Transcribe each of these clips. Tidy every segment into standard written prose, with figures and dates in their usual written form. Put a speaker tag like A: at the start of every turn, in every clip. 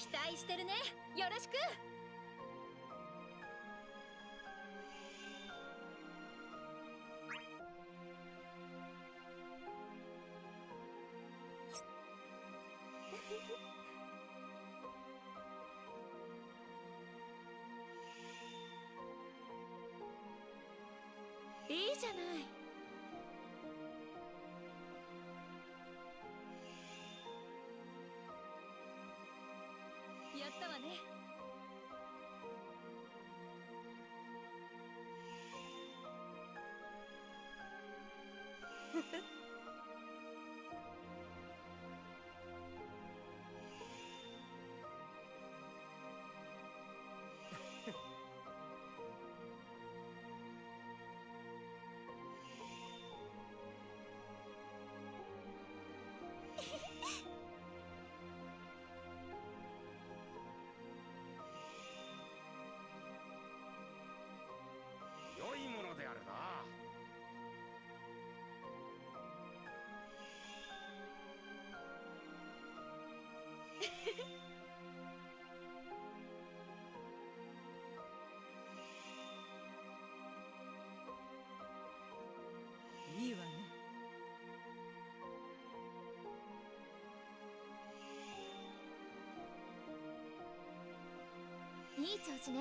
A: 期待してるね。よろしく。いいじゃない。やったわね。
B: 良いものであるな。
A: いいわね。いい調子ね。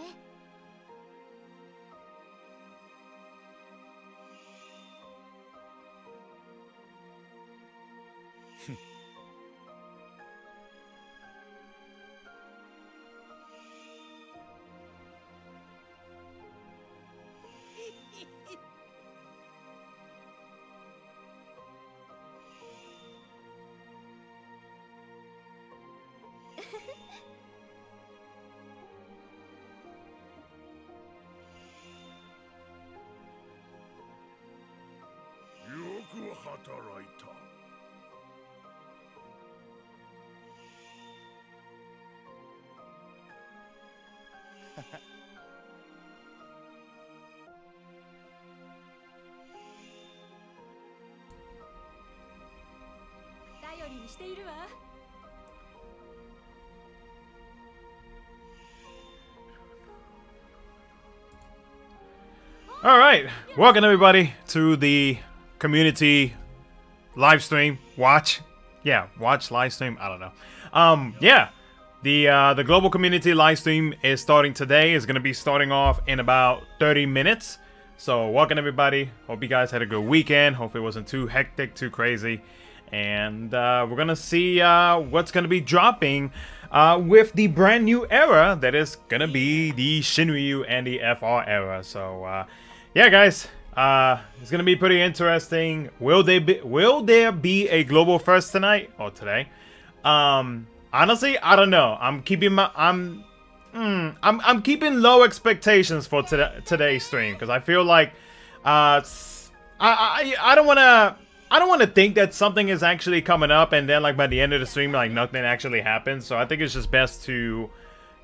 B: よく働いた。
A: 頼りにしているわ。
C: All right, welcome everybody to the community live stream. Watch live stream. I don't know. Yeah, the global community live stream is starting today. It's gonna be starting off in about 30 minutes. So welcome everybody. Hope you guys had a good weekend. Hope it wasn't too hectic, too crazy. And we're gonna see what's gonna be dropping with the brand new era that is gonna be the Shinryu and the FR era. So yeah, guys, it's gonna be pretty interesting. Will there be a global first tonight or today? Honestly, I don't know. I'm keeping low expectations for today's stream because I feel like I don't want to think that something is actually coming up and then like by the end of the stream like nothing actually happens. So I think it's just best to,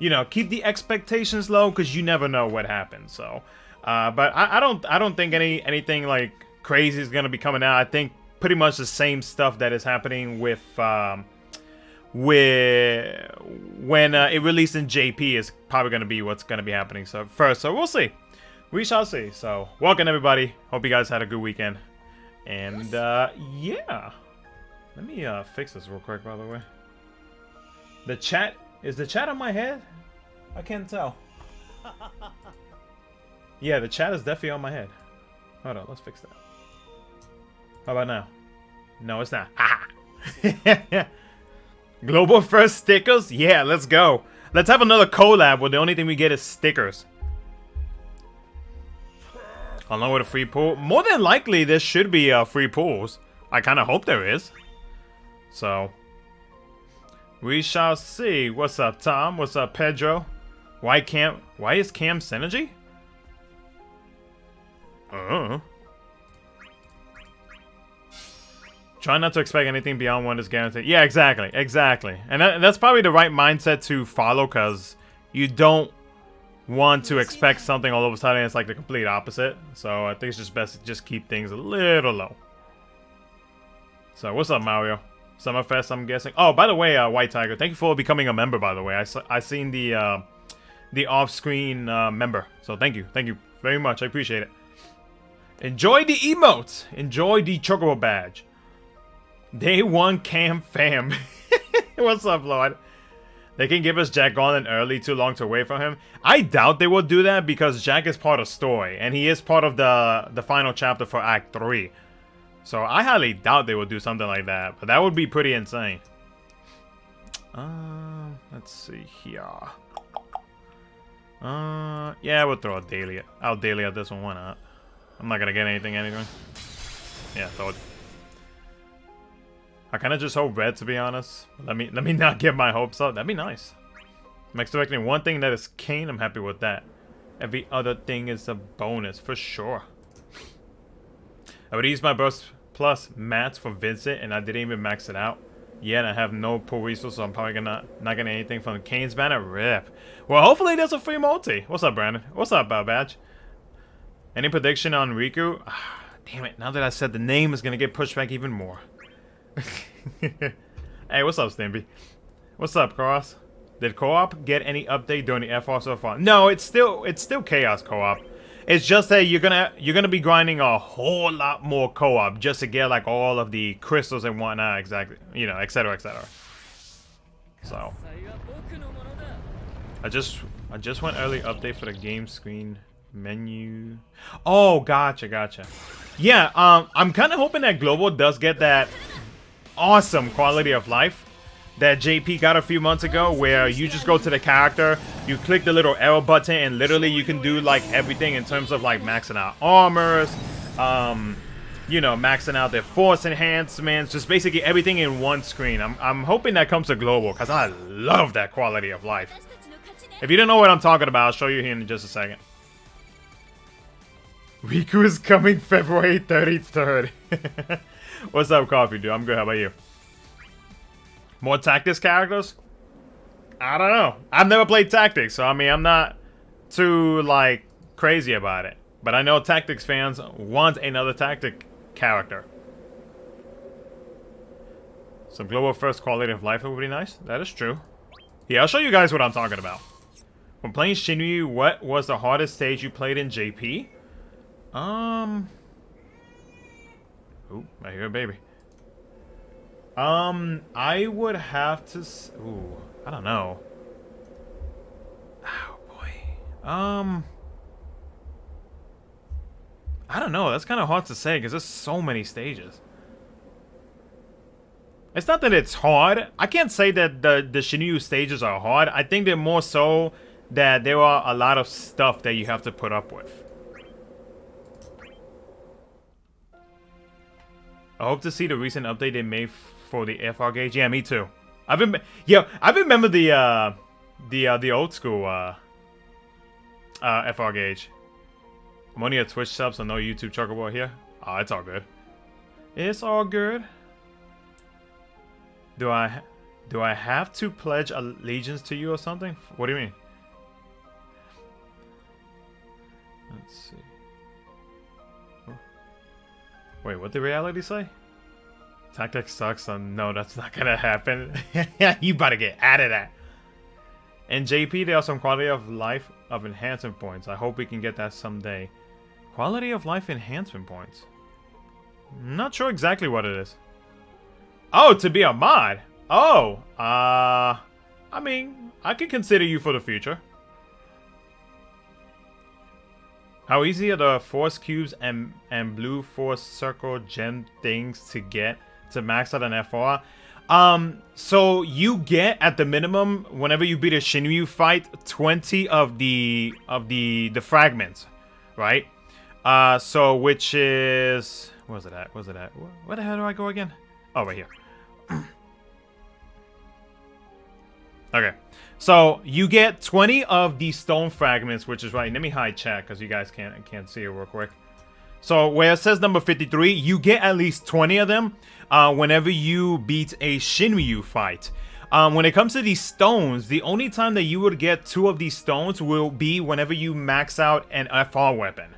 C: you know, keep the expectations low because you never know what happens. So but I don't think anything like crazy is gonna be coming out. I think pretty much the same stuff that is happening with when it released in JP is probably gonna be what's gonna be happening. So we'll see. We shall see. So welcome everybody. Hope you guys had a good weekend. And yeah, let me fix this real quick. By the way, the chat on my head. I can't tell. Yeah, the chat is definitely on my head. Hold on, let's fix that. How about now? No, it's not. Global first stickers? Yeah, let's go. Let's have another collab where the only thing we get is stickers. Along with a free pool. More than likely, there should be free pools. I kind of hope there is. So, we shall see. What's up, Tom? What's up, Pedro? Why is Cam Synergy? Try not to expect anything beyond one is guaranteed. Yeah, exactly. And that's probably the right mindset to follow because you don't want to expect something all of a sudden. It's like the complete opposite. So I think it's just best to just keep things a little low. So what's up, Mario? Summerfest, I'm guessing. Oh, by the way, White Tiger, thank you for becoming a member, by the way. I seen the off-screen member. So thank you very much. I appreciate it. Enjoy the emotes. Enjoy the Chocobo badge. Day 1 Cam Fam. What's up, Lord? They can give us Jack Garland early, too long to wait for him. I doubt they will do that because Jack is part of story. And he is part of the final chapter for Act 3. So I highly doubt they will do something like that. But that would be pretty insane. Let's see here. Yeah, we'll throw a daily out daily at this one. Why not? I'm not gonna get anything anyway. Yeah, throw it. I kind of just hope red, to be honest. Let me not get my hopes up. That'd be nice. I'm expecting one thing that is Kane. I'm happy with that. Every other thing is a bonus for sure. I would use my Burst Plus mats for Vincent, and I didn't even max it out yet. I have no pull resources, so I'm probably not getting anything from Kane's banner. Rip. Well, hopefully there's a free multi. What's up, Brandon? What's up, Badge? Any prediction on Riku? Damn it! Now that I said the name is gonna get pushed back even more. Hey, what's up, Stimpy? What's up, Cross? Did co-op get any update during the FR so far? No, it's still Chaos co-op. It's just that you're gonna be grinding a whole lot more co-op just to get like all of the crystals and whatnot, exactly, you know, etc, etc. So I just went early update for the game screen menu. Oh, gotcha. Yeah, I'm kind of hoping that Global does get that awesome quality of life that JP got a few months ago, where you just go to the character, you click the little arrow button, and literally you can do like everything in terms of like maxing out armors, you know, maxing out their force enhancements, just basically everything in one screen. I'm hoping that comes to Global, because I love that quality of life. If you don't know what I'm talking about, I'll show you here in just a second. Riku is coming February 33rd. What's up, Coffee Dude? I'm good. How about you? More Tactics characters? I don't know. I've never played Tactics, so I mean, I'm not too, like, crazy about it. But I know Tactics fans want another Tactic character. Some Global first quality of life would be nice. That is true. Yeah, I'll show you guys what I'm talking about. When playing Shinryu, what was the hardest stage you played in JP? Ooh, I hear a baby. I would have to. Ooh, I don't know. Oh boy. I don't know. That's kind of hard to say because there's so many stages. It's not that it's hard. I can't say that the Shinryu stages are hard. I think they're more so that there are a lot of stuff that you have to put up with. I hope to see the recent update they made for the FR gauge. Yeah, me too. I remember the old school FR gauge. I'm only a Twitch sub, so no YouTube Chocobo here. Oh, it's all good. It's all good. Do I have to pledge allegiance to you or something? What do you mean? Let's see. Wait, what did reality say? Tactics sucks. No, that's not gonna happen. You better get out of that. And JP, there are some quality of life of enhancement points. I hope we can get that someday. Quality of life enhancement points. Not sure exactly what it is. Oh, to be a mod. Oh, I mean, I can consider you for the future. How easy are the force cubes and blue force circle gem things to get to max out an FR? So you get at the minimum whenever you beat a Shinryu fight 20 of the fragments, right? So which is, where's it at? Where the hell do I go again? Oh, right here. Okay, so you get 20 of the stone fragments, which is right. Let me hide chat because you guys can't see it real quick. So where it says number 53, you get at least 20 of them whenever you beat a Shinryu fight. When it comes to these stones, the only time that you would get 2 of these stones will be whenever you max out an FR weapon.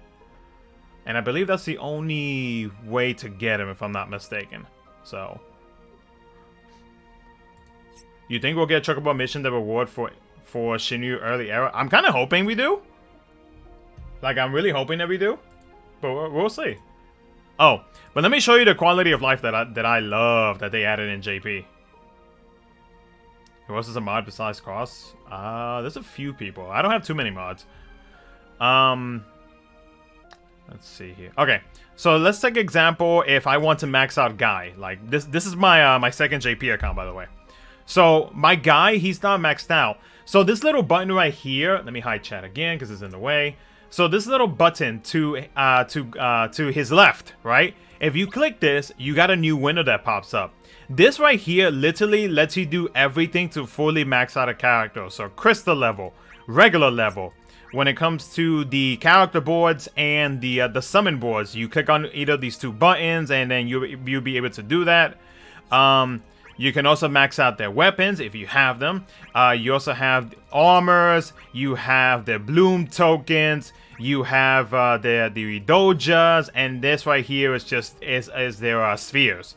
C: And I believe that's the only way to get them, if I'm not mistaken. So You think we'll get Chocobo Mission the reward for Shinryu early era? I'm kind of hoping we do. Like, I'm really hoping that we do. But we'll see. Oh, but let me show you the quality of life that I love that they added in JP. Who else is a mod besides Cross? There's a few people. I don't have too many mods. Let's see here. Okay, so let's take example if I want to max out Guy. Like this is my my second JP account, by the way. So my Guy, he's not maxed out. So this little button right here, let me hide chat again because it's in the way. So this little button to his left, right? If you click this, you got a new window that pops up. This right here literally lets you do everything to fully max out a character. So crystal level, regular level. When it comes to the character boards and the summon boards, you click on either of these two buttons and then you'll be able to do that. You can also max out their weapons if you have them. You also have armors, you have the bloom tokens, you have the dojas, and this right here is just is their spheres.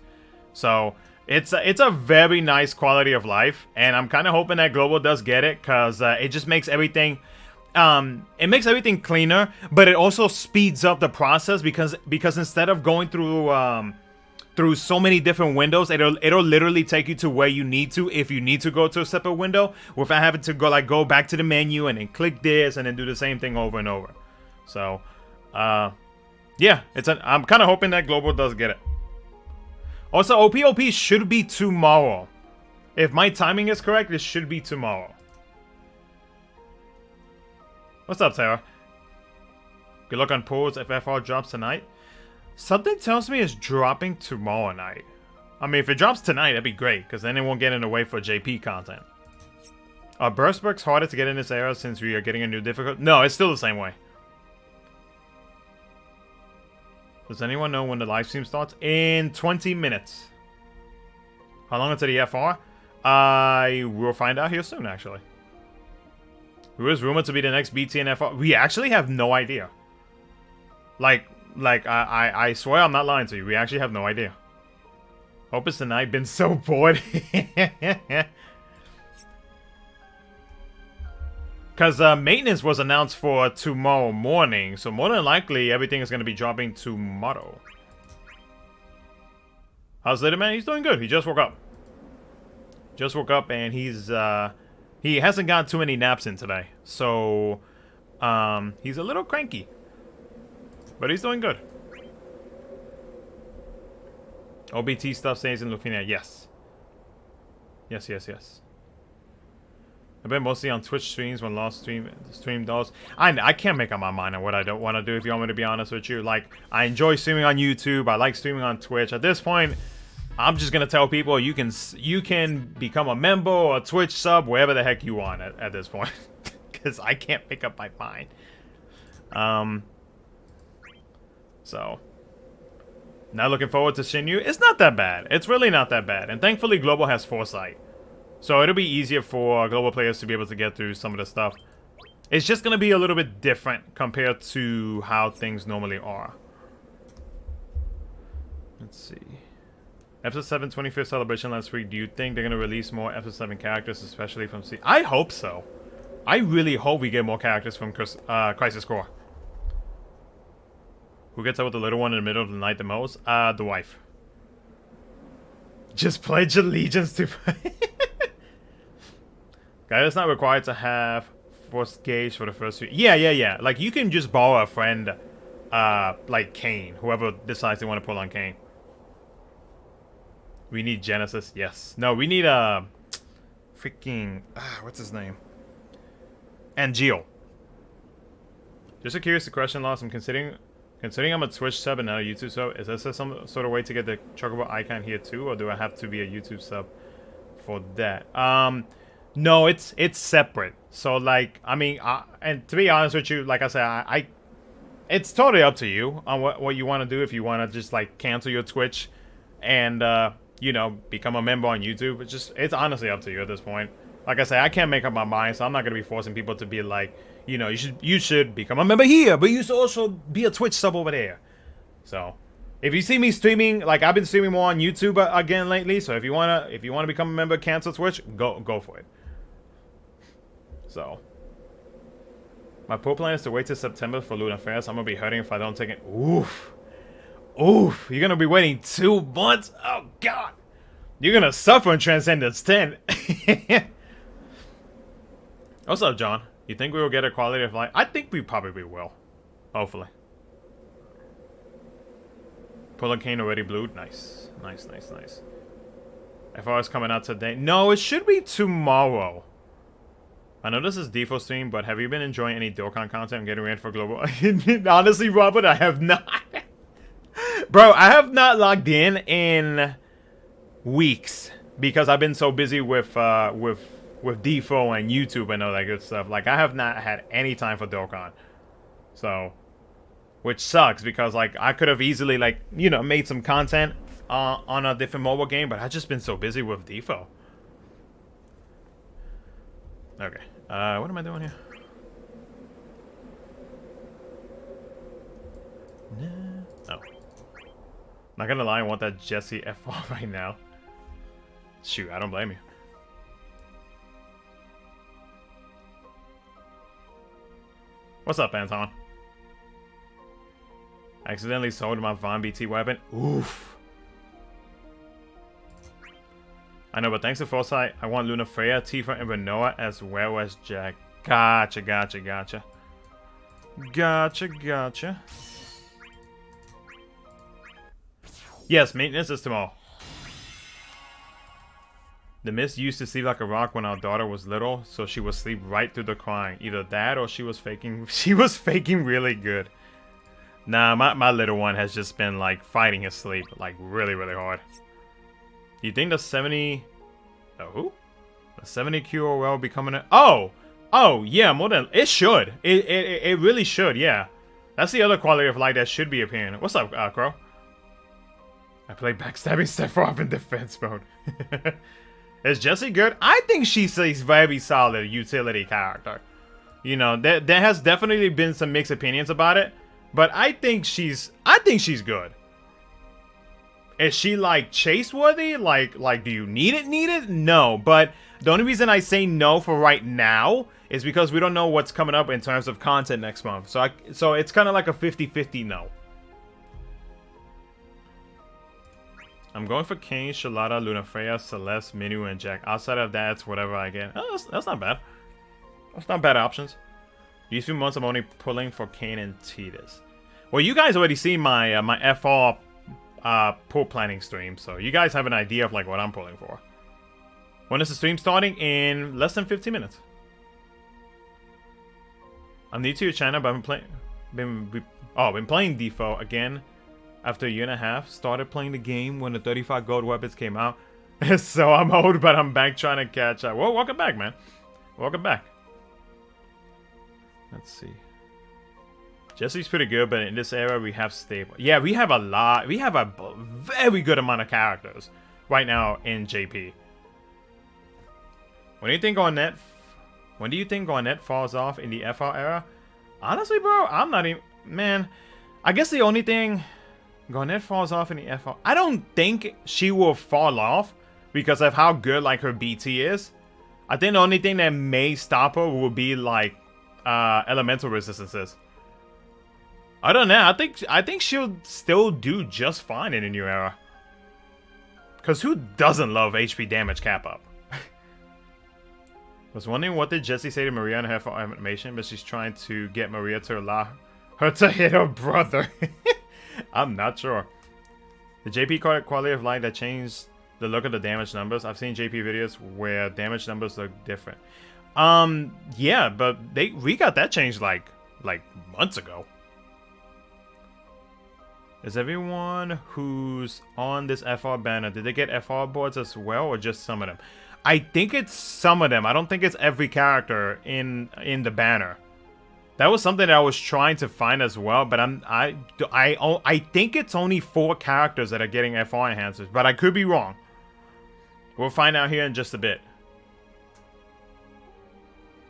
C: So it's a very nice quality of life, and I'm kind of hoping that Global does get it because it just makes everything. It makes everything cleaner, but it also speeds up the process because instead of going through so many different windows, it'll literally take you to where you need to if you need to go to a separate window without having to go back to the menu and then click this and then do the same thing over and over. So, yeah, I'm kind of hoping that Global does get it. Also, OPOP should be tomorrow. If my timing is correct, it should be tomorrow. What's up, Sarah? Good luck on pools if FR drops tonight. Something tells me it's dropping tomorrow night. I mean, if it drops tonight, that'd be great, because then it won't get in the way for JP content. Are burst books harder to get in this era since we are getting a new difficulty? No, it's still the same way. Does anyone know when the live stream starts? In 20 minutes. How long until the FR? I will find out here soon, actually. Who is rumored to be the next BT and FR? We actually have no idea. Like I swear I'm not lying to you. We actually have no idea. Hope it's tonight. Been so bored. Because maintenance was announced for tomorrow morning. So more than likely, everything is going to be dropping tomorrow. How's Little Man? He's doing good. He just woke up. Just woke up and he's... he hasn't got too many naps in today. So... he's a little cranky. But he's doing good. OBT stuff stays in Lufina. Yes. Yes, yes, yes. I've been mostly on Twitch streams when Lost stream does. I can't make up my mind on what I don't want to do, if you want me to be honest with you. Like, I enjoy streaming on YouTube. I like streaming on Twitch. At this point, I'm just going to tell people you can become a member or a Twitch sub, wherever the heck you want at this point. Because I can't make up my mind. So, now looking forward to Shinryu. It's not that bad. It's really not that bad. And thankfully, Global has foresight. So it'll be easier for Global players to be able to get through some of the stuff. It's just going to be a little bit different compared to how things normally are. Let's see. Episode 7 25th celebration last week. Do you think they're going to release more Episode 7 characters, especially from C? I hope so. I really hope we get more characters from Crisis Core. Who gets out with the little one in the middle of the night the most? The wife. Just pledge allegiance to... Guy, it's not required to have force gauge for the first few... Yeah. Like, you can just borrow a friend, like Kane. Whoever decides they want to pull on Kane. We need Genesis. Yes. No, we need, freaking... what's his name? Angel. Just a curious question, Lost. I'm considering I'm a Twitch sub and not a YouTube sub, is there some sort of way to get the Chocobo icon here too, or do I have to be a YouTube sub for that? No, it's separate. So like, I mean, and to be honest with you, like I said, it's totally up to you on what you want to do. If you want to just like cancel your Twitch and you know, become a member on YouTube, it's honestly up to you at this point. Like I say, I can't make up my mind, so I'm not gonna be forcing people to be like, you know, you should become a member here, but you should also be a Twitch sub over there. So, If you see me streaming, like I've been streaming more on YouTube again lately, so if you wanna become a member, cancel Twitch, go for it. So, my pool plan is to wait till September for Luna Fairs. I'm gonna be hurting if I don't take it. Oof, oof. You're gonna be waiting 2 months. Oh God, you're gonna suffer in Transcendence 10. What's up, John? You think we will get a quality of life? I think we probably will. Hopefully. Pull cane already blued. Nice. Nice, nice, nice. FR is coming out today. No, it should be tomorrow. I know this is default stream, but have you been enjoying any Dokkan content? I'm getting ready for Global. Honestly, Robert, I have not. Bro, I have not logged in weeks because I've been so busy with DFO and YouTube and all that good stuff. Like, I have not had any time for Dokkan. So, which sucks because, like, I could have easily, like, you know, made some content on a different mobile game, but I've just been so busy with DFO. Okay. What am I doing here? Oh. Not gonna lie, I want that Jesse FR right now. Shoot, I don't blame you. What's up, Anton? I accidentally sold my Von BT weapon. Oof. I know, but thanks to Foresight, I want Luna Freya, Tifa, and Renoa as well as Jack. Gotcha, gotcha, gotcha. Gotcha, gotcha. Yes, maintenance is tomorrow. The mist used to sleep like a rock when our daughter was little, so she would sleep right through the crying. Either that or she was faking. She was faking really good. Nah, my little one has just been like fighting his sleep like really, really hard. Do you think the 70... Oh, who? The 70 QOL will be coming in? Oh! Oh, yeah, more than... It should. It really should, yeah. That's the other quality of life that should be appearing. What's up, Crow? I play backstabbing Sephiroth in defense mode. Is Jessie good? I think she's a very solid utility character. You know, there has definitely been some mixed opinions about it. But I think she's good. Is she like chase worthy? Like do you need it? No, but the only reason I say no for right now is because we don't know what's coming up in terms of content next month. So it's kind of like a 50-50 no. I'm going for Kane, Shalada, Luna Freya, Celeste, Minu, and Jack. Outside of that, it's whatever I get. Oh, that's not bad. That's not bad options. These few months I'm only pulling for Kane and Tidus. Well, you guys already seen my my FR pull planning stream, so you guys have an idea of like what I'm pulling for. When is the stream starting? In less than 15 minutes. I'm new to your channel, but I've been playing DFO again after a year and a half. Started playing the game when the 35 gold weapons came out. So I'm old, but I'm back trying to catch up. Well, welcome back, man. Welcome back. Let's see. Jesse's pretty good, but in this era we have stable. Yeah, we have a lot. We have a very good amount of characters right now in JP. When do you think Garnet falls off in the FR era? Honestly, bro, I'm not even... Man, I guess the only thing... Garnet falls off in the FR... I don't think she will fall off because of how good, like, her BT is. I think the only thing that may stop her will be, like, elemental resistances. I don't know. I think she'll still do just fine in the new era. Because who doesn't love HP damage cap up? Was wondering what did Jessie say to Maria in her animation, but she's trying to get Maria to allow her to hit her brother. I'm not sure. The JP quality of life that changed the look of the damage numbers. I've seen JP videos where damage numbers look different. Yeah, but we got that changed like months ago. Is everyone who's on this FR banner, did they get FR boards as well, or just some of them? I think it's some of them. I don't think it's every character in the banner. That was something that I was trying to find as well, but I think it's only 4 characters that are getting FR enhancers, but I could be wrong. We'll find out here in just a bit.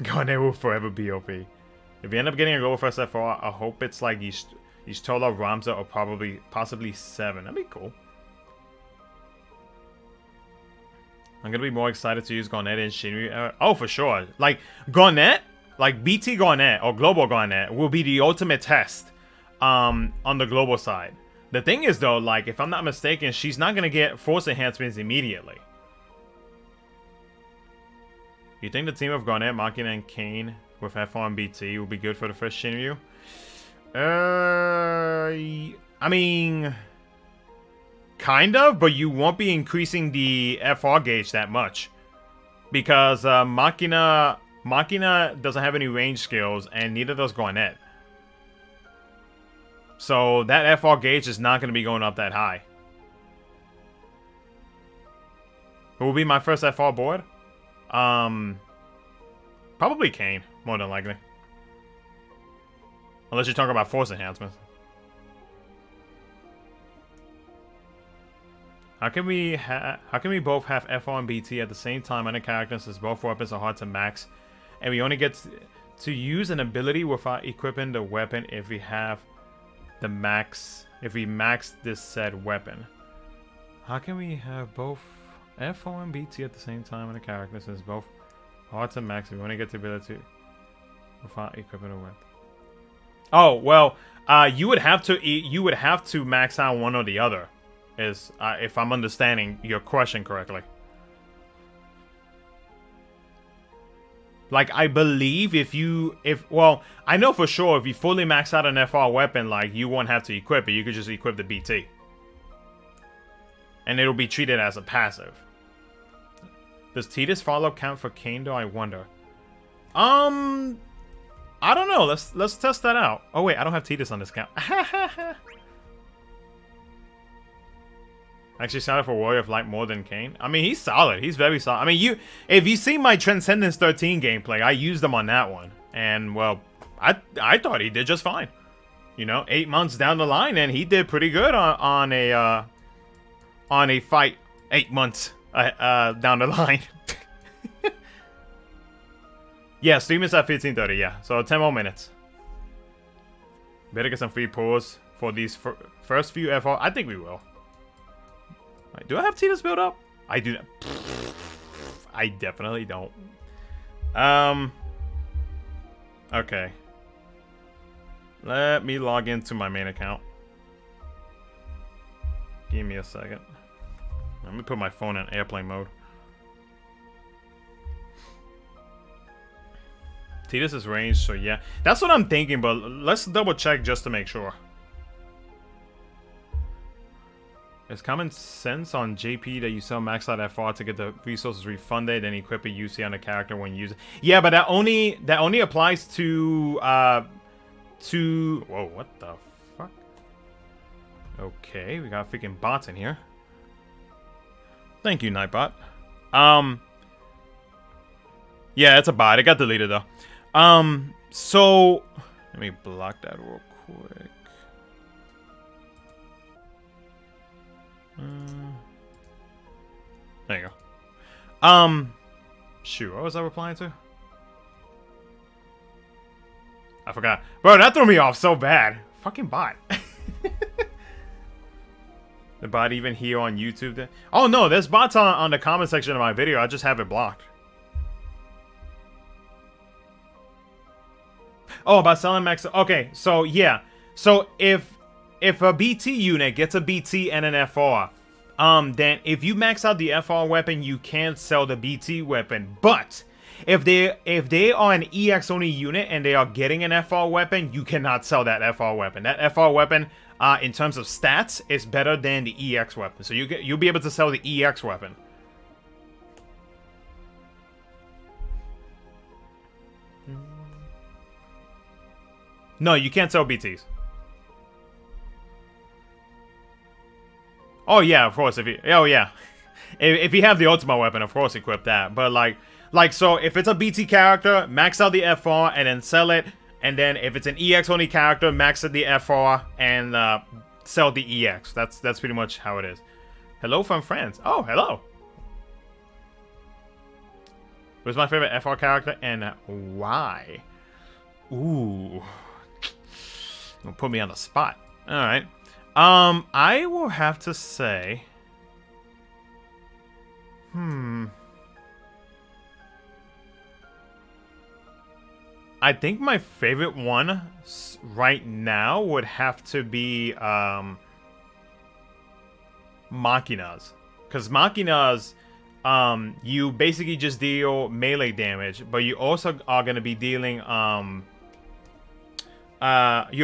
C: Garnet will forever be OP. If you end up getting a Global First FR, I hope it's like He's Tola, Ramza, or possibly 7. That'd be cool. I'm gonna be more excited to use Garnet and Shinryu. Oh, for sure. Like, Garnet, like BT Garnet or Global Garnet will be the ultimate test on the global side. The thing is, though, like, if I'm not mistaken, she's not gonna get force enhancements immediately. You think the team of Garnet, Machina, and Kane with FR and BT will be good for the first Shinryu? I mean, kind of, but you won't be increasing the FR gauge that much. Because Machina doesn't have any range skills, and neither does Garnet. So that FR gauge is not going to be going up that high. Who will be my first FR board? Probably Kane, more than likely. Unless you're talking about force enhancements. How can we both have FR and BT at the same time on a character since both weapons are hard to max, and we only get to use an ability without equipping the weapon if we have the max, if we max this said weapon? How can we have both FR and BT at the same time on a character since both hard to max, we only get the ability without equipping a weapon? Oh, well, you would have to max out one or the other, is if I'm understanding your question correctly. Like, I believe well, I know for sure if you fully max out an FR weapon, like, you won't have to equip it. You could just equip the BT. And it'll be treated as a passive. Does Tidus follow count for Kane, though, I wonder? I don't know. Let's test that out. Oh, wait, I don't have Tidus on this count. Actually sounded for Warrior of Light more than Kane. I mean, he's solid. He's very solid. I mean, if you see my Transcendence 13 gameplay, I used him on that one. And, well, I thought he did just fine. You know, 8 months down the line, and he did pretty good on a fight 8 months down the line. Yeah, stream is at 15:30, yeah. So 10 more minutes. Better get some free pulls for these first few FR. I think we will. Right, do I have Tidus built up? I do not. I definitely don't. Okay. Let me log into my main account. Give me a second. Let me put my phone in airplane mode. Tidus is ranged, so yeah. That's what I'm thinking, but let's double check just to make sure. It's common sense on JP that you sell max out FR to get the resources refunded and equip a UC on the character when using. Yeah, but that only applies to whoa, what the fuck? Okay, we got freaking bots in here. Thank you, Nightbot. Yeah, it's a bot. It got deleted though. So let me block that real quick. There you go. Shoot, what was I replying to? I forgot. Bro, that threw me off so bad. Fucking bot. The bot even here on YouTube then? Oh no, there's bots on the comment section of my video. I just have it blocked. Oh, about selling max. Okay, so yeah. So if a BT unit gets a BT and an FR, then if you max out the FR weapon, you can't sell the BT weapon. But if they are an EX only unit and they are getting an FR weapon, you cannot sell that FR weapon. That FR weapon, in terms of stats, is better than the EX weapon. So you'll be able to sell the EX weapon. No, you can't sell BTs. Oh yeah, of course. If you have the ultimate weapon, of course, equip that. But like so, if it's a BT character, max out the FR and then sell it. And then if it's an EX only character, max out the FR and sell the EX. That's pretty much how it is. Hello from France. Oh, hello. Who's my favorite FR character and why? Ooh. Don't put me on the spot. All right. I will have to say, I think my favorite one right now would have to be Machina's. Because Machina's, you basically just deal melee damage, but you also are going to be dealing, you're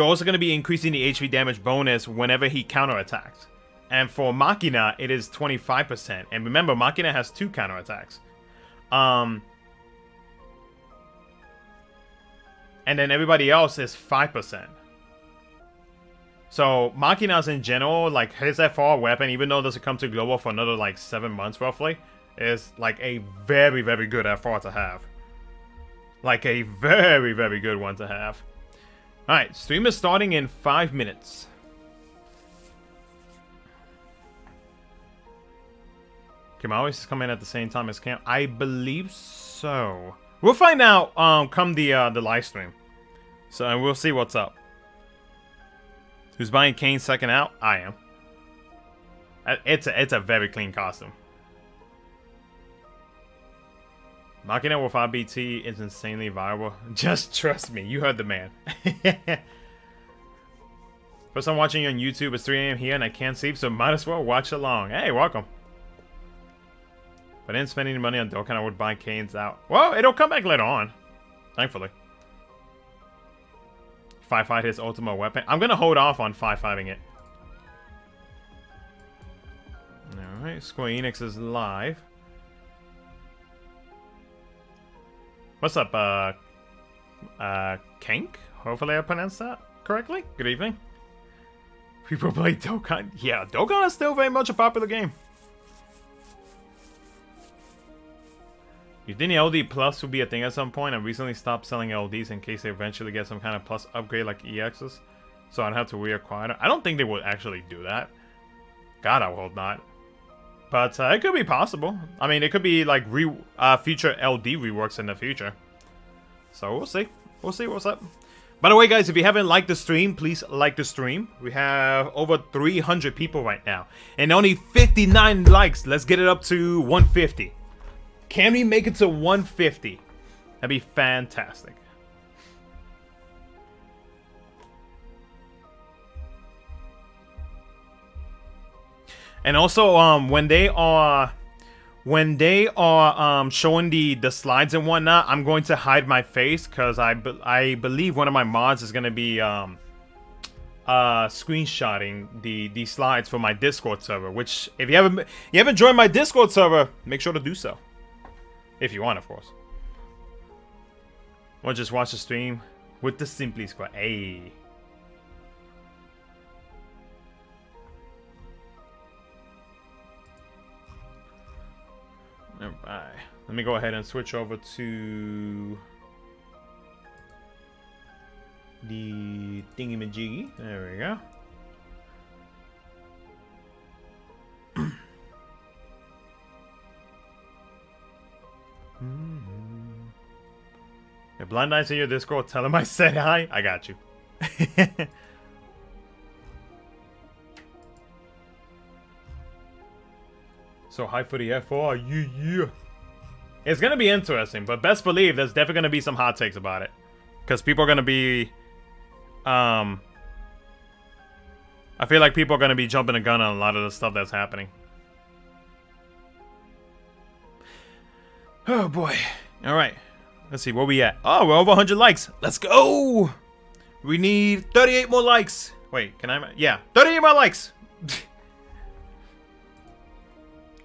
C: also going to be increasing the HP damage bonus whenever he counterattacks. And for Machina, it is 25%. And remember, Machina has 2 counterattacks. And then everybody else is 5%. So Machina's in general, like his FR weapon, even though it doesn't come to global for another like 7 months roughly, is like a very, very good FR to have. Like a very, very good one to have. Alright, stream is starting in 5 minutes. Can I always come in at the same time as camp? I believe so. We'll find out come the live stream. So we'll see what's up. Who's buying Kane's second out? I am. It's a very clean costume. Machina with RBT is insanely viable. Just trust me, you heard the man. First I'm watching you on YouTube. It's 3 AM here and I can't sleep, so might as well watch along. Hey, welcome. If I didn't spend any money on Dokkan, I would buy Kane's out. Well, it'll come back later on. Thankfully. 5-5 his ultimate weapon. I'm gonna hold off on 5-5ing it. Alright, Square Enix is live. What's up, Kank? Hopefully I pronounced that correctly. Good evening. People play Dokkan. Yeah, Dokkan is still very much a popular game. You think LD Plus will be a thing at some point? I recently stopped selling LDs in case they eventually get some kind of plus upgrade like EXs. So I'd have to reacquire them. I don't think they would actually do that. God, I hope not. But it could be possible. I mean, it could be like future LD reworks in the future. So we'll see. We'll see what's up. By the way, guys, if you haven't liked the stream, please like the stream. We have over 300 people right now. And only 59 likes. Let's get it up to 150. Can we make it to 150? That'd be fantastic. And also, when they are showing the slides and whatnot, I'm going to hide my face because I believe one of my mods is gonna be screenshotting the slides for my Discord server. Which, if you haven't joined my Discord server, make sure to do so. If you want, of course. Or just watch the stream with the Simply Squad. Hey. Alright. Let me go ahead and switch over to the thingy-majiggy. There we go. If Blind Eyes in your Discord, tell him I said hi. I got you. So hi for the FR, yeah. It's gonna be interesting, but best believe there's definitely gonna be some hot takes about it, because people are gonna be, I feel like people are gonna be jumping the gun on a lot of the stuff that's happening. Oh boy. All right. Let's see, where we at? Oh, we're over 100 likes. Let's go! We need 38 more likes. Wait, can I? Yeah, 38 more likes.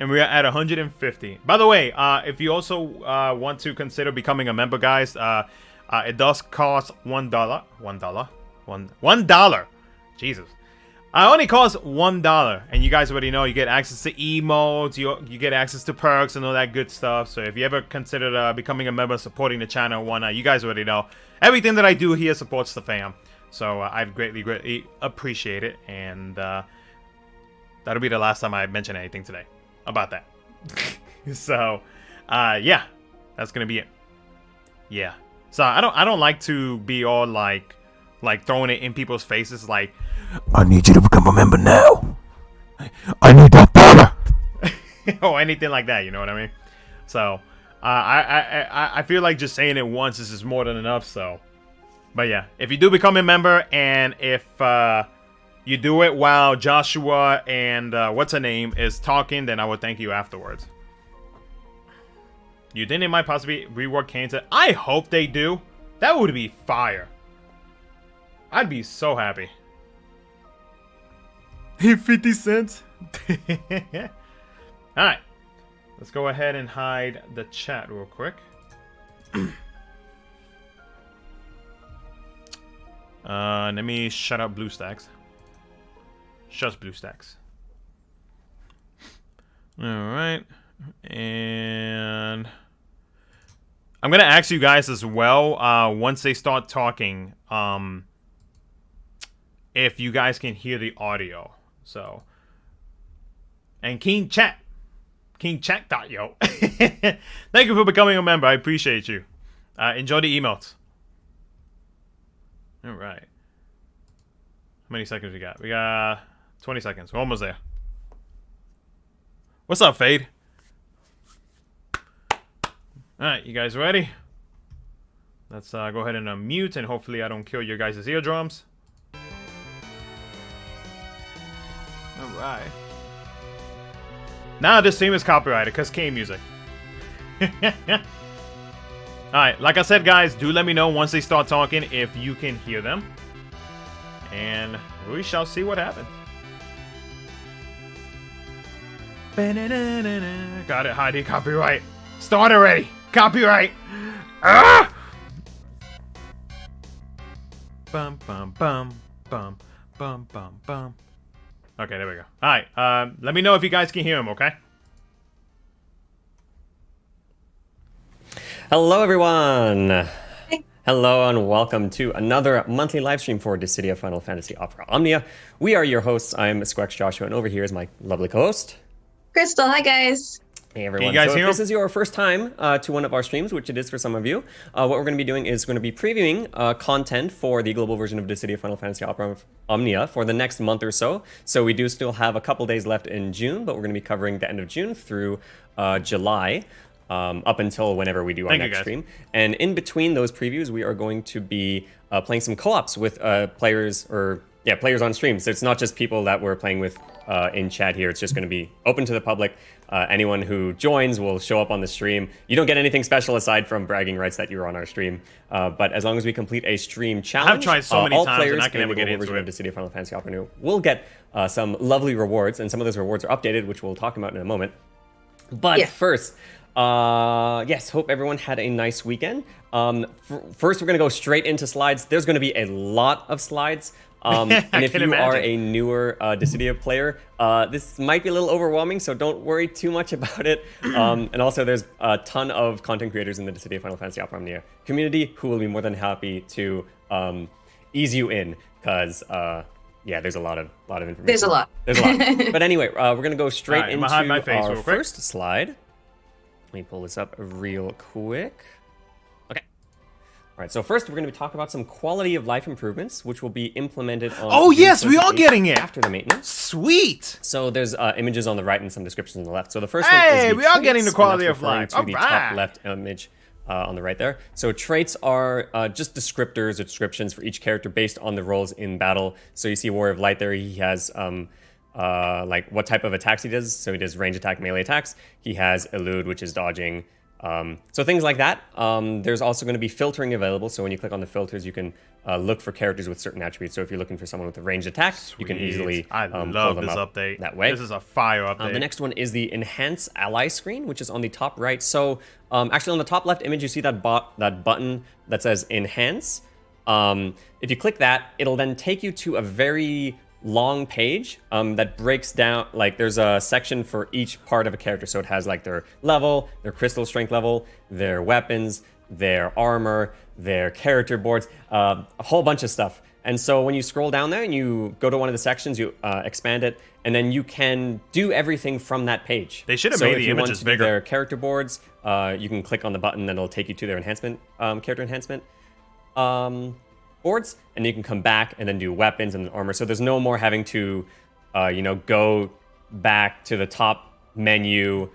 C: And we're at 150. By the way, if you also want to consider becoming a member, guys, it does cost $1. $1. Jesus. It only costs $1, and you guys already know you get access to emotes, you get access to perks and all that good stuff. So if you ever considered becoming a member, supporting the channel and whatnot, you guys already know everything that I do here supports the fam. So I'd greatly appreciate it, and that'll be the last time I mention anything today about that. So yeah, that's gonna be it. Yeah. So I don't like to be all like like throwing it in people's faces, like,
B: I need you to become a member now. I need that dollar.
C: or anything like that. You know what I mean? So, I feel like just saying it once is just more than enough. So, but yeah, if you do become a member, and if you do it while Joshua and what's her name is talking, then I would thank you afterwards. You think they might possibly rework Kansas? I hope they do. That would be fire. I'd be so happy. 50 cents. Alright. Let's go ahead and hide the chat real quick. Let me shut up BlueStacks. Shuts BlueStacks. Alright. And I'm gonna ask you guys as well, once they start talking, if you guys can hear the audio. So, and King Chat, KingChat.yo. Thank you for becoming a member. I appreciate you. Enjoy the emotes. All right. How many seconds we got? We got 20 seconds. We're almost there. What's up, Fade? Alright, you guys ready? Let's go ahead and unmute, and hopefully I don't kill your guys' eardrums. Alright. Now this stream is copyrighted because K music. Alright, like I said, guys, do let me know once they start talking if you can hear them. And we shall see what happens. Got it, Heidi, copyright. Start already. Copyright. Ah! Bum bum bum bum bum bum bum. Okay, there we go. Alright, let me know if you guys can hear him, okay?
D: Hello, everyone. Hello and welcome to another monthly live stream for the City of Final Fantasy Opera Omnia. We are your hosts. I'm Squex Joshua, and over here is my lovely co-host,
E: Crystal. Hi, guys.
D: Hey everyone,
C: so
D: if this is your first time to one of our streams, which it is for some of you, what we're going to be doing is going to be previewing content for the global version of the City of Final Fantasy Opera Omnia for the next month or so. So we do still have a couple days left in June, but we're going to be covering the end of June through July, up until whenever we do our next stream. And in between those previews, we are going to be playing some co-ops with players on stream. So it's not just people that we're playing with in chat here. It's just going to be open to the public. Anyone who joins will show up on the stream. You don't get anything special aside from bragging rights that you're on our stream. But as long as we complete a stream challenge,
C: I've tried so many
D: all
C: times
D: players
C: and I can never get into
D: of the City of Final Fantasy Opera will get some lovely rewards, and some of those rewards are updated, which we'll talk about in a moment. But first, yes, hope everyone had a nice weekend. First, we're going to go straight into slides. There's going to be a lot of slides. And if you are a newer Dissidia player, this might be a little overwhelming, so don't worry too much about it. And also, there's a ton of content creators in the Dissidia Final Fantasy Opera Omnia community who will be more than happy to ease you in, because yeah, there's a lot of information.
E: There's a lot.
D: But anyway, we're going to go straight into our
C: real
D: first slide. Let me pull this up real quick. All right, so first we're going to be talking about some quality of life improvements, which will be implemented on...
C: Oh, yes, we are getting it!
D: After the maintenance.
C: Sweet!
D: So there's images on the right and some descriptions on the left. So the first one is
C: Hey, we are getting the quality of life.
D: To the top left image on the right there. So traits are just descriptors or descriptions for each character based on the roles in battle. So you see Warrior of Light there, he has... like what type of attacks he does. So he does range attack, melee attacks. He has elude, which is dodging. So things like that. There's also going to be filtering available. So when you click on the filters, you can look for characters with certain attributes. So if you're looking for someone with a ranged attack, you can easily
C: I
D: pull
C: love
D: them
C: this
D: up
C: update.
D: that way.
C: This is a fire update.
D: The next one is the Enhance Ally screen, which is on the top right. So actually on the top left image, you see that button that says Enhance. If you click that, it'll then take you to a very long page that breaks down, like there's a section for each part of a character. So it has like their level, their crystal strength level, their weapons, their armor, their character boards, a whole bunch of stuff. And so when you scroll down there and you go to one of the sections, you expand it, and then you can do everything from that page.
C: They should have made the images bigger.
D: Their character boards, you can click on the button and it'll take you to their enhancement, character enhancement. boards, and you can come back and then do weapons and armor. So there's no more having to, go back to the top menu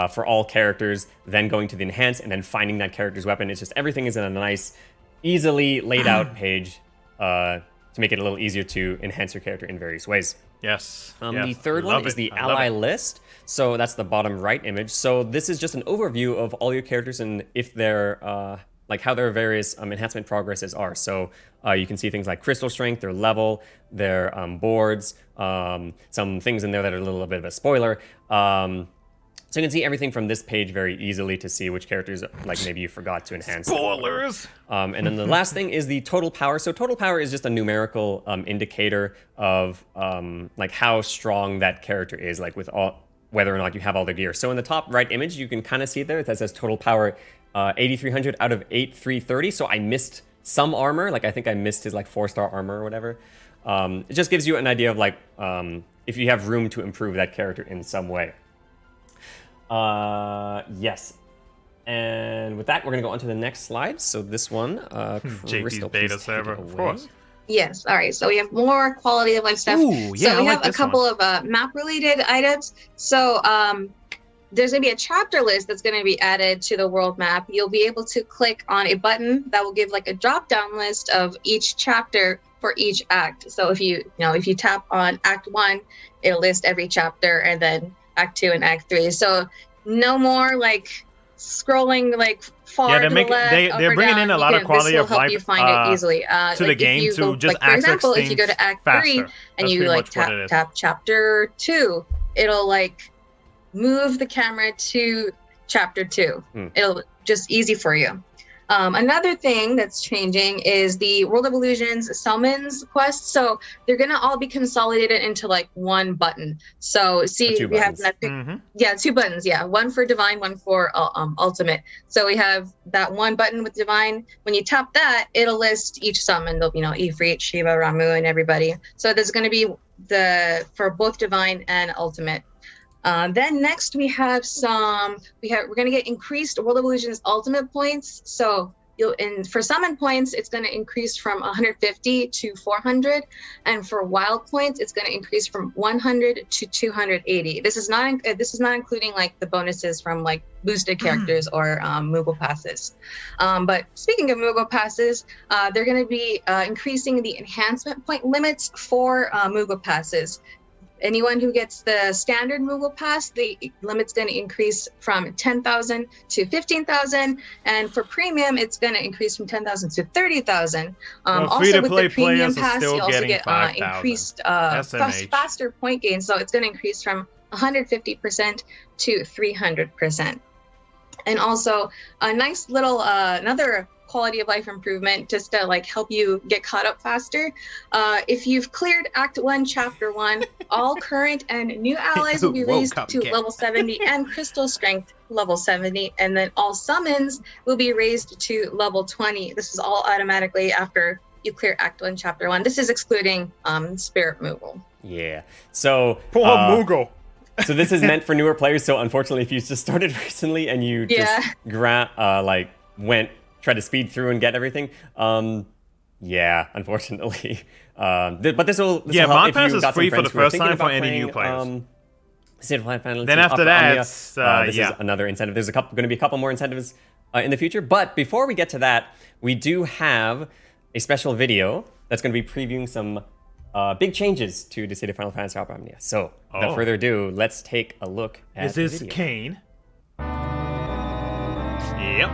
D: for all characters, then going to the enhance and then finding that character's weapon. It's just everything is in a nice, easily laid out page to make it a little easier to enhance your character in various ways.
C: Yes.
D: The third one is the ally list. So that's the bottom right image. So this is just an overview of all your characters and if they're how their various enhancement progresses are. So you can see things like crystal strength, their level, their boards, some things in there that are a little bit of a spoiler. So you can see everything from this page very easily to see which characters maybe you forgot to enhance.
C: Spoilers!
D: And then the last thing is the total power. So total power is just a numerical indicator of how strong that character is, with whether or not you have all the gear. So in the top right image, you can kind of see there that says total power 8,300 out of 8,330. So I missed some armor. I think I missed his 4-star armor or whatever. It just gives you an idea of if you have room to improve that character in some way. Yes. And with that, we're going to go on to the next slide. So this one,
C: JP's beta server, of course.
E: Yes. All right. So we have more quality of life stuff.
C: Ooh, yeah,
E: so we
C: I
E: have a couple of map-related items. So there's going to be a chapter list that's going to be added to the world map. You'll be able to click on a button that will give a drop-down list of each chapter for each act. So if you tap on Act 1, it'll list every chapter, and then Act 2 and Act 3. So no more scrolling far to the left.
C: They're bringing in a lot of quality of life
E: you find it easily
C: to the game to just access things faster.
E: For example, if you go to Act 3 and you tap Chapter 2, it'll move the camera to Chapter 2. It'll just easy for you. Another thing that's changing is the World of Illusions summons quests. So they're gonna all be consolidated into one button. So see, we have that. Yeah, 2 buttons. Yeah, one for Divine, one for Ultimate. So we have that one button with Divine. When you tap that, it'll list each summon. There'll be Ifrit, Shiva, Ramu, and everybody. So there's gonna be for both Divine and Ultimate. Then next we have we're gonna get increased World of Illusions Ultimate points. So for summon points, it's gonna increase from 150 to 400, and for wild points, it's gonna increase from 100 to 280. This is not including the bonuses from boosted characters or Moogle passes. But speaking of Moogle passes, they're gonna be increasing the enhancement point limits for Moogle passes. Anyone who gets the standard Moogle Pass, the limit's going to increase from 10,000 to 15,000, and for premium, it's going to increase from 10,000 to 30,000. Also, with the premium pass, you also get increased faster point gain, so it's going to increase from 150% to 300%. And also, a nice little another quality of life improvement just to help you get caught up faster. If you've cleared Act 1, Chapter 1, all current and new allies will be raised to level 70 and crystal strength level 70, and then all summons will be raised to level 20. This is all automatically after you clear Act 1, Chapter 1. This is excluding Spirit Moogle.
D: Yeah. So
C: poor Moogle.
D: So this is meant for newer players. So unfortunately, if you just started recently and you just try to speed through and get everything, unfortunately. But this will help
C: Mod
D: if
C: Pass
D: you
C: is
D: got
C: free
D: some
C: for the
D: friends
C: first
D: who are
C: time for
D: thinking
C: any new
D: about
C: players.
D: Then
C: after that,
D: this is another incentive. There's going to be a couple more incentives in the future. But before we get to that, we do have a special video that's going to be previewing some big changes to the City of Final Fantasy Opera Omnia. So, without further ado, let's take a look at the video.
C: Is this Kane? Yep.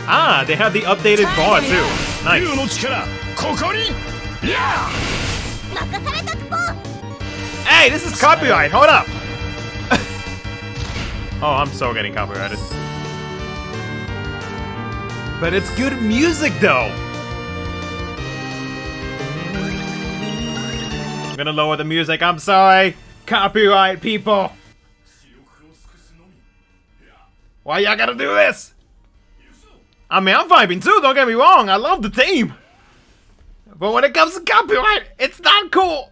C: Ah, they have the updated board too. Nice. Hey, this is copyright. Hold up. Oh, I'm so getting copyrighted. But it's good music though. I'm gonna lower the music. I'm sorry. Copyright people. Why y'all gotta do this? I mean, I'm vibing too, don't get me wrong. I love the team. But when it comes to copyright, it's not cool.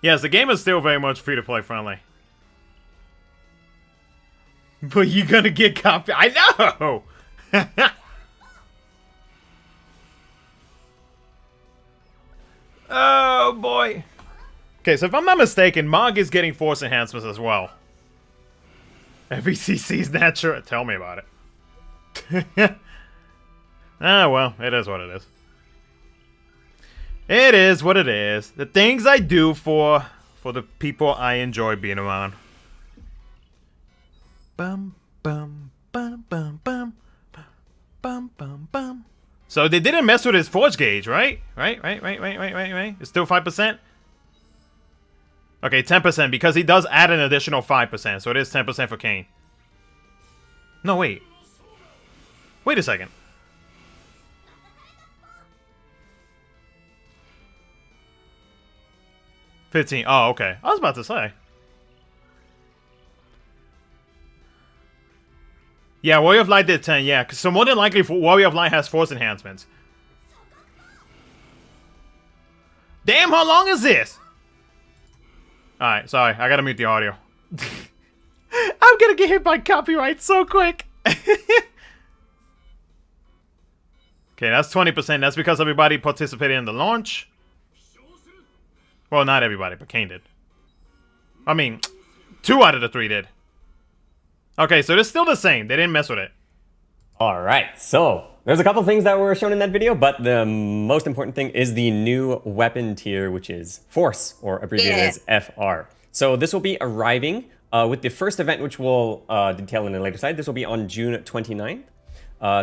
C: Yes, the game is still very much free-to-play friendly. But you're gonna get copy. I know. Oh boy. Okay, so if I'm not mistaken, Mog is getting force enhancements as well. Every CC is natural. Tell me about it. Ah, well, it is what it is. It is what it is. The things I do for the people I enjoy being around. Bum bum bum bum bum bum bum bum. So they didn't mess with his force gauge, right? Right. It's still 5%. Okay, 10% because he does add an additional 5%, so it is 10% for Kane. No, wait. Wait a second. $15. Oh, okay. I was about to say. Yeah, Warrior of Light did 10, yeah. So more than likely, Warrior of Light has force enhancements. Damn, how long is this? Alright, sorry. I gotta mute the audio. I'm gonna get hit by copyright so quick. Okay, that's 20%. That's because everybody participated in the launch. Well, not everybody, but Kane did. I mean, 2 out of the 3 did. Okay, so it's still the same. They didn't mess with it.
D: Alright, so there's a couple things that were shown in that video, but the most important thing is the new weapon tier, which is Force, or abbreviated as FR. So this will be arriving with the first event, which we'll detail in a later slide. This will be on June 29th.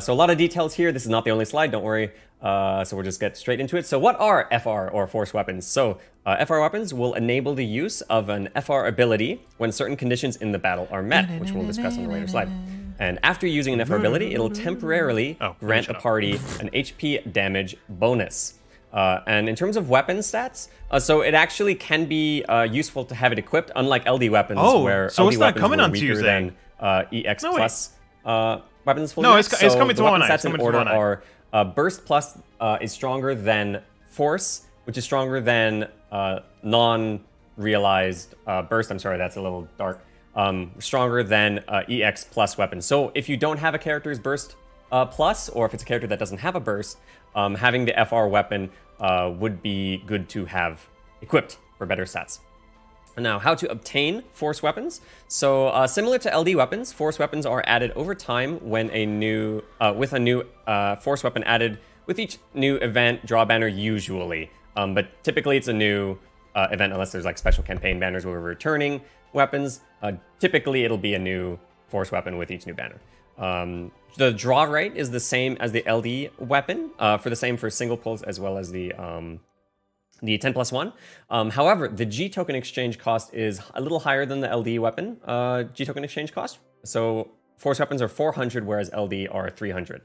D: So a lot of details here. This is not the only slide, don't worry. So we'll just get straight into it. So what are FR, or Force weapons? So FR weapons will enable the use of an FR ability when certain conditions in the battle are met, which we'll discuss on a later slide. And after using an FR ability, it'll temporarily grant the party an HP damage bonus. And in terms of weapon stats, so it actually can be useful to have it equipped, unlike LD weapons, where
C: so
D: LD
C: it's not
D: weapons
C: coming
D: were
C: on
D: weaker
C: Tuesday.
D: than EX plus weapons fully.
C: No,
D: maxed.
C: it's coming
D: the weapon
C: tomorrow night.
D: stats in order are Burst Plus is stronger than Force, which is stronger than non-realized Burst. I'm sorry, that's a little dark. Stronger than EX plus weapons. So if you don't have a character's Burst plus, or if it's a character that doesn't have a Burst, having the FR weapon would be good to have equipped for better stats. Now, how to obtain Force weapons. So similar to LD weapons, Force weapons are added over time when a new, with a new Force weapon added with each new event draw banner usually. But typically it's a new event unless there's like special campaign banners where we're returning weapons. Typically it'll be a new Force weapon with each new banner. The draw rate is the same as the LD weapon, for single pulls as well as the 10+1. However, the G token exchange cost is a little higher than the LD weapon G token exchange cost. So Force weapons are 400, whereas LD are 300.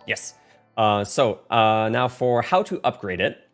D: Yes. Now for how to upgrade it.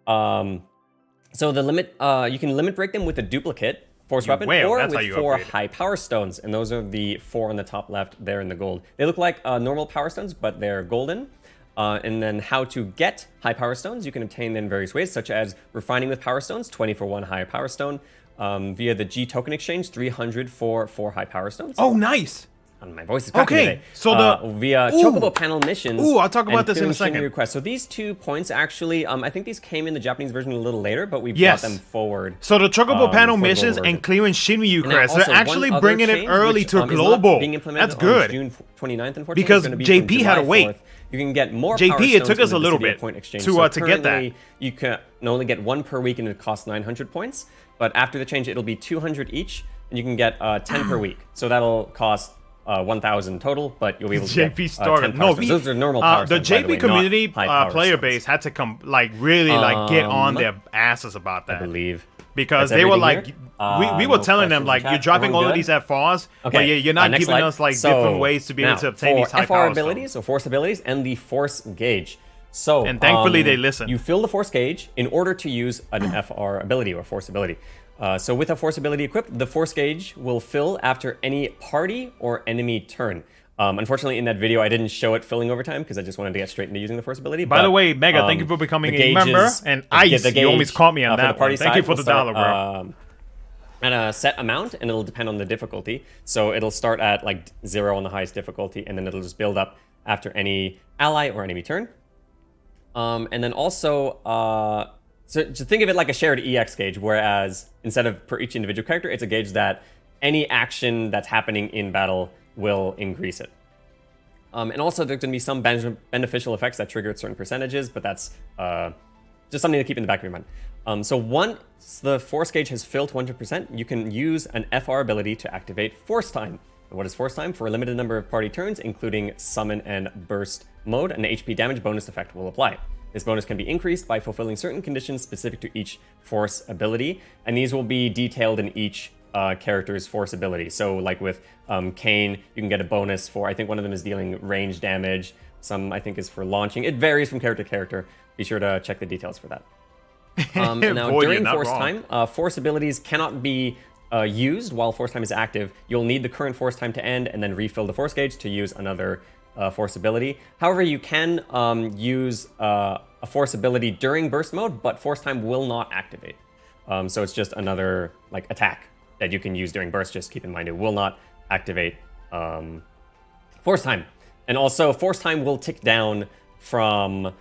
D: So the limit, you can limit break them with a duplicate Force weapon or with 4 high power stones. And those are the 4 on the top left there in the gold. They look like normal power stones, but they're golden. And then how to get high power stones, you can obtain them in various ways, such as refining with power stones, 20 for 1 high power stone, via the G token exchange, 300 for 4 high power stones.
C: Oh, nice.
D: My voice is cracking today.
C: So
D: via Chocobo panel missions.
C: I'll talk about this in a second.
D: Requests. So these 2 points actually, I think these came in the Japanese version a little later, but we brought them forward.
C: So the Chocobo panel missions and clearing Shinryu quests, they're actually bringing it early to global. That's good.
D: June 29th, unfortunately.
C: Because JP had to wait.
D: You can get more
C: JP,
D: power
C: it took us a
D: stones
C: little bit to get that.
D: You can only get 1 per week and it costs 900 points. But after the change, it'll be 200 each, and you can get 10 per week. So that'll cost 1,000 total, but you'll be able to
C: JP
D: get
C: started.
D: 10 power stones. Those are normal power
C: the
D: stones,
C: JP community player
D: stones.
C: base had to come really get on their asses about that.
D: I believe.
C: Because they were like, we were telling them like, you're dropping all of these FRs, but you're not giving us like different ways to be able to obtain these high power
D: abilities, so Force abilities, and the Force gauge. So
C: and thankfully they listen.
D: You fill the Force gauge in order to use an FR ability or Force ability. So with a Force ability equipped, the Force gauge will fill after any party or enemy turn. Unfortunately, in that video, I didn't show it filling over time because I just wanted to get straight into using the Force ability.
C: By the way, Mega, thank you for becoming a member. And Ice, you always caught me on that one. Thank you for the $1, bro.
D: at a set amount, and it'll depend on the difficulty. So it'll start at like 0 on the highest difficulty, and then it'll just build up after any ally or enemy turn. And then also, so just think of it like a shared EX gauge, whereas instead of per each individual character, it's a gauge that any action that's happening in battle will increase it. And also there's going to be some beneficial effects that trigger at certain percentages, but that's just something to keep in the back of your mind. So once the force gauge has filled to 100%, you can use an FR ability to activate Force Time. And what is Force Time? For a limited number of party turns, including Summon and Burst mode, an HP damage bonus effect will apply. This bonus can be increased by fulfilling certain conditions specific to each Force ability, and these will be detailed in each character's Force ability. So like with Kane, you can get a bonus for, I think one of them is dealing range damage, some I think is for launching. It varies from character to character. Be sure to check the details for that. And now
C: Boy,
D: during Force Time, Force abilities cannot be used while Force Time is active. You'll need the current Force Time to end and then refill the Force gauge to use another Force ability. However, you can use a Force ability during Burst mode, but Force Time will not activate. So it's just another like attack that you can use during Burst. Just keep in mind it will not activate Force Time. And also Force Time will tick down from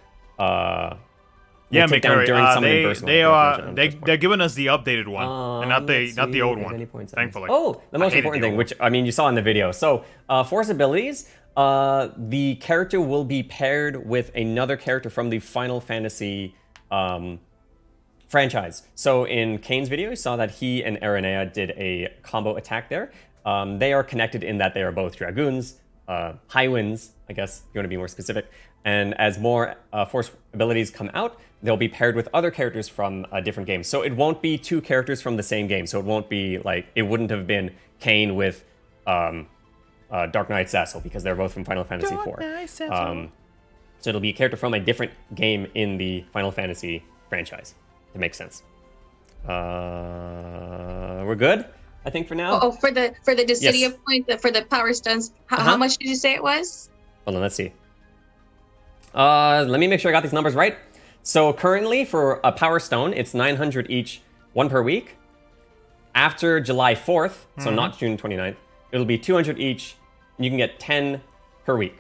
C: yeah, Mikari, they're giving us the updated one, and not the old one. Thankfully.
D: Oh, the most important thing, which I mean you saw in the video. So Force abilities, the character will be paired with another character from the Final Fantasy franchise. So in Kane's video, you saw that he and Aranea did a combo attack there. They are connected in that they are both dragoons, high winds, I guess you want to be more specific. And as more Force abilities come out, they'll be paired with other characters from different games. So it won't be two characters from the same game. So it won't be like, it wouldn't have been Kane with Dark Knight Cecil, because they're both from Final Fantasy IV. So it'll be a character from a different game in the Final Fantasy franchise. It makes sense. We're good, I think, for now.
E: For the Dissidia point, for the Power Stones, how much did you say it was?
D: Hold on, let's see. Let me make sure I got these numbers right. So currently for a Power Stone, it's 900 each, 1 per week. After July 4th, so not June 29th, it'll be 200 each, and you can get 10 per week.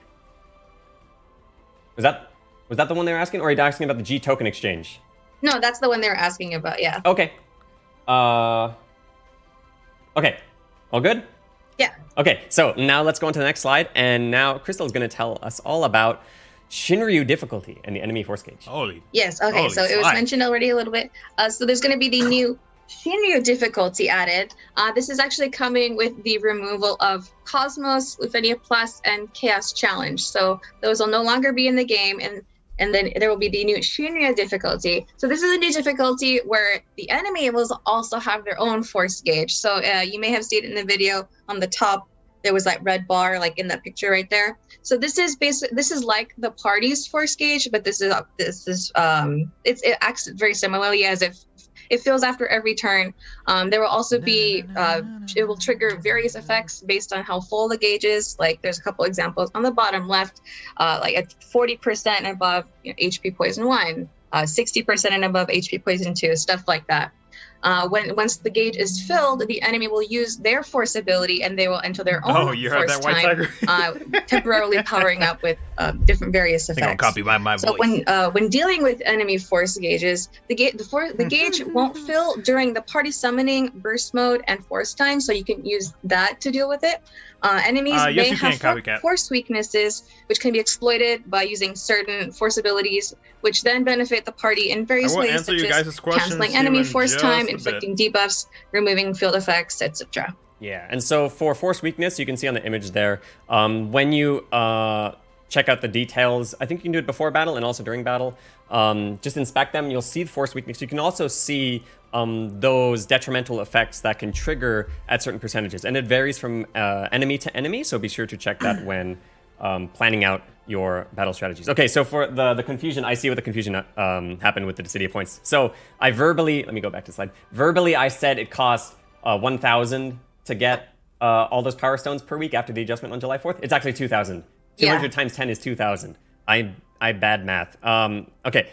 D: Was that the one they were asking, or are you asking about the G token exchange?
E: No, that's the one they were asking about, yeah.
D: Okay. Okay. All good?
E: Yeah.
D: Okay, so now let's go on to the next slide, and now Crystal is going to tell us all about Shinryu difficulty and the enemy force gauge.
E: Yes, okay, so it was mentioned already a little bit. So there's going to be the new Shinryu difficulty added. This is actually coming with the removal of Cosmos, Lithuania Plus, and Chaos Challenge. So those will no longer be in the game, and then there will be the new Shinryu difficulty. So this is a new difficulty where the enemy will also have their own force gauge. So you may have seen it in the video on the top. There was that red bar, like in that picture right there. So this is like the party's force gauge, but it acts very similarly as if it fills after every turn. There will also be it will trigger various effects based on how full the gauge is. Like there's a couple examples on the bottom left, like at 40% and above HP poison 1, 60% and above HP poison 2, stuff like that. Once the gauge is filled, the enemy will use their force ability and they will enter their own force time, temporarily powering up with different various effects.
C: They gonna copy my
E: so
C: voice.
E: When dealing with enemy force gauges, the gauge won't fill during the party summoning, burst mode, and force time, so you can use that to deal with it. Enemies may have force weaknesses, which can be exploited by using certain force abilities, which then benefit the party in various ways, such as canceling enemy force time, inflicting debuffs, removing field effects, etc.
D: Yeah, and so for force weakness, you can see on the image there, when you check out the details, I think you can do it before battle and also during battle, just inspect them, you'll see the force weakness. You can also see those detrimental effects that can trigger at certain percentages, and it varies from enemy to enemy, so be sure to check that when planning out your battle strategies. Okay, so for the confusion, I see what the confusion happened with the Dissidia points. So I verbally, let me go back to the slide. Verbally, I said it cost 1,000 to get all those power stones per week after the adjustment on July 4th. It's actually 2,000. 200 times 10 is 2,000. I bad math. Okay,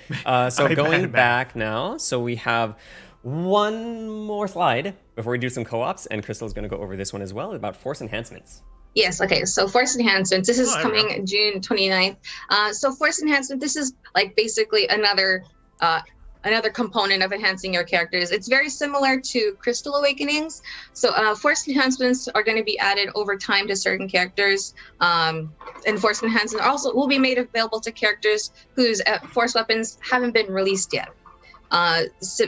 D: so going back now, so we have one more slide before we do some co-ops, and Crystal's going to go over this one as well about force enhancements.
E: Yes, okay, so force enhancements, this is coming June 29th. So force enhancement, this is like basically another component of enhancing your characters. It's very similar to Crystal Awakenings. So force enhancements are going to be added over time to certain characters. And force enhancements also will be made available to characters whose force weapons haven't been released yet.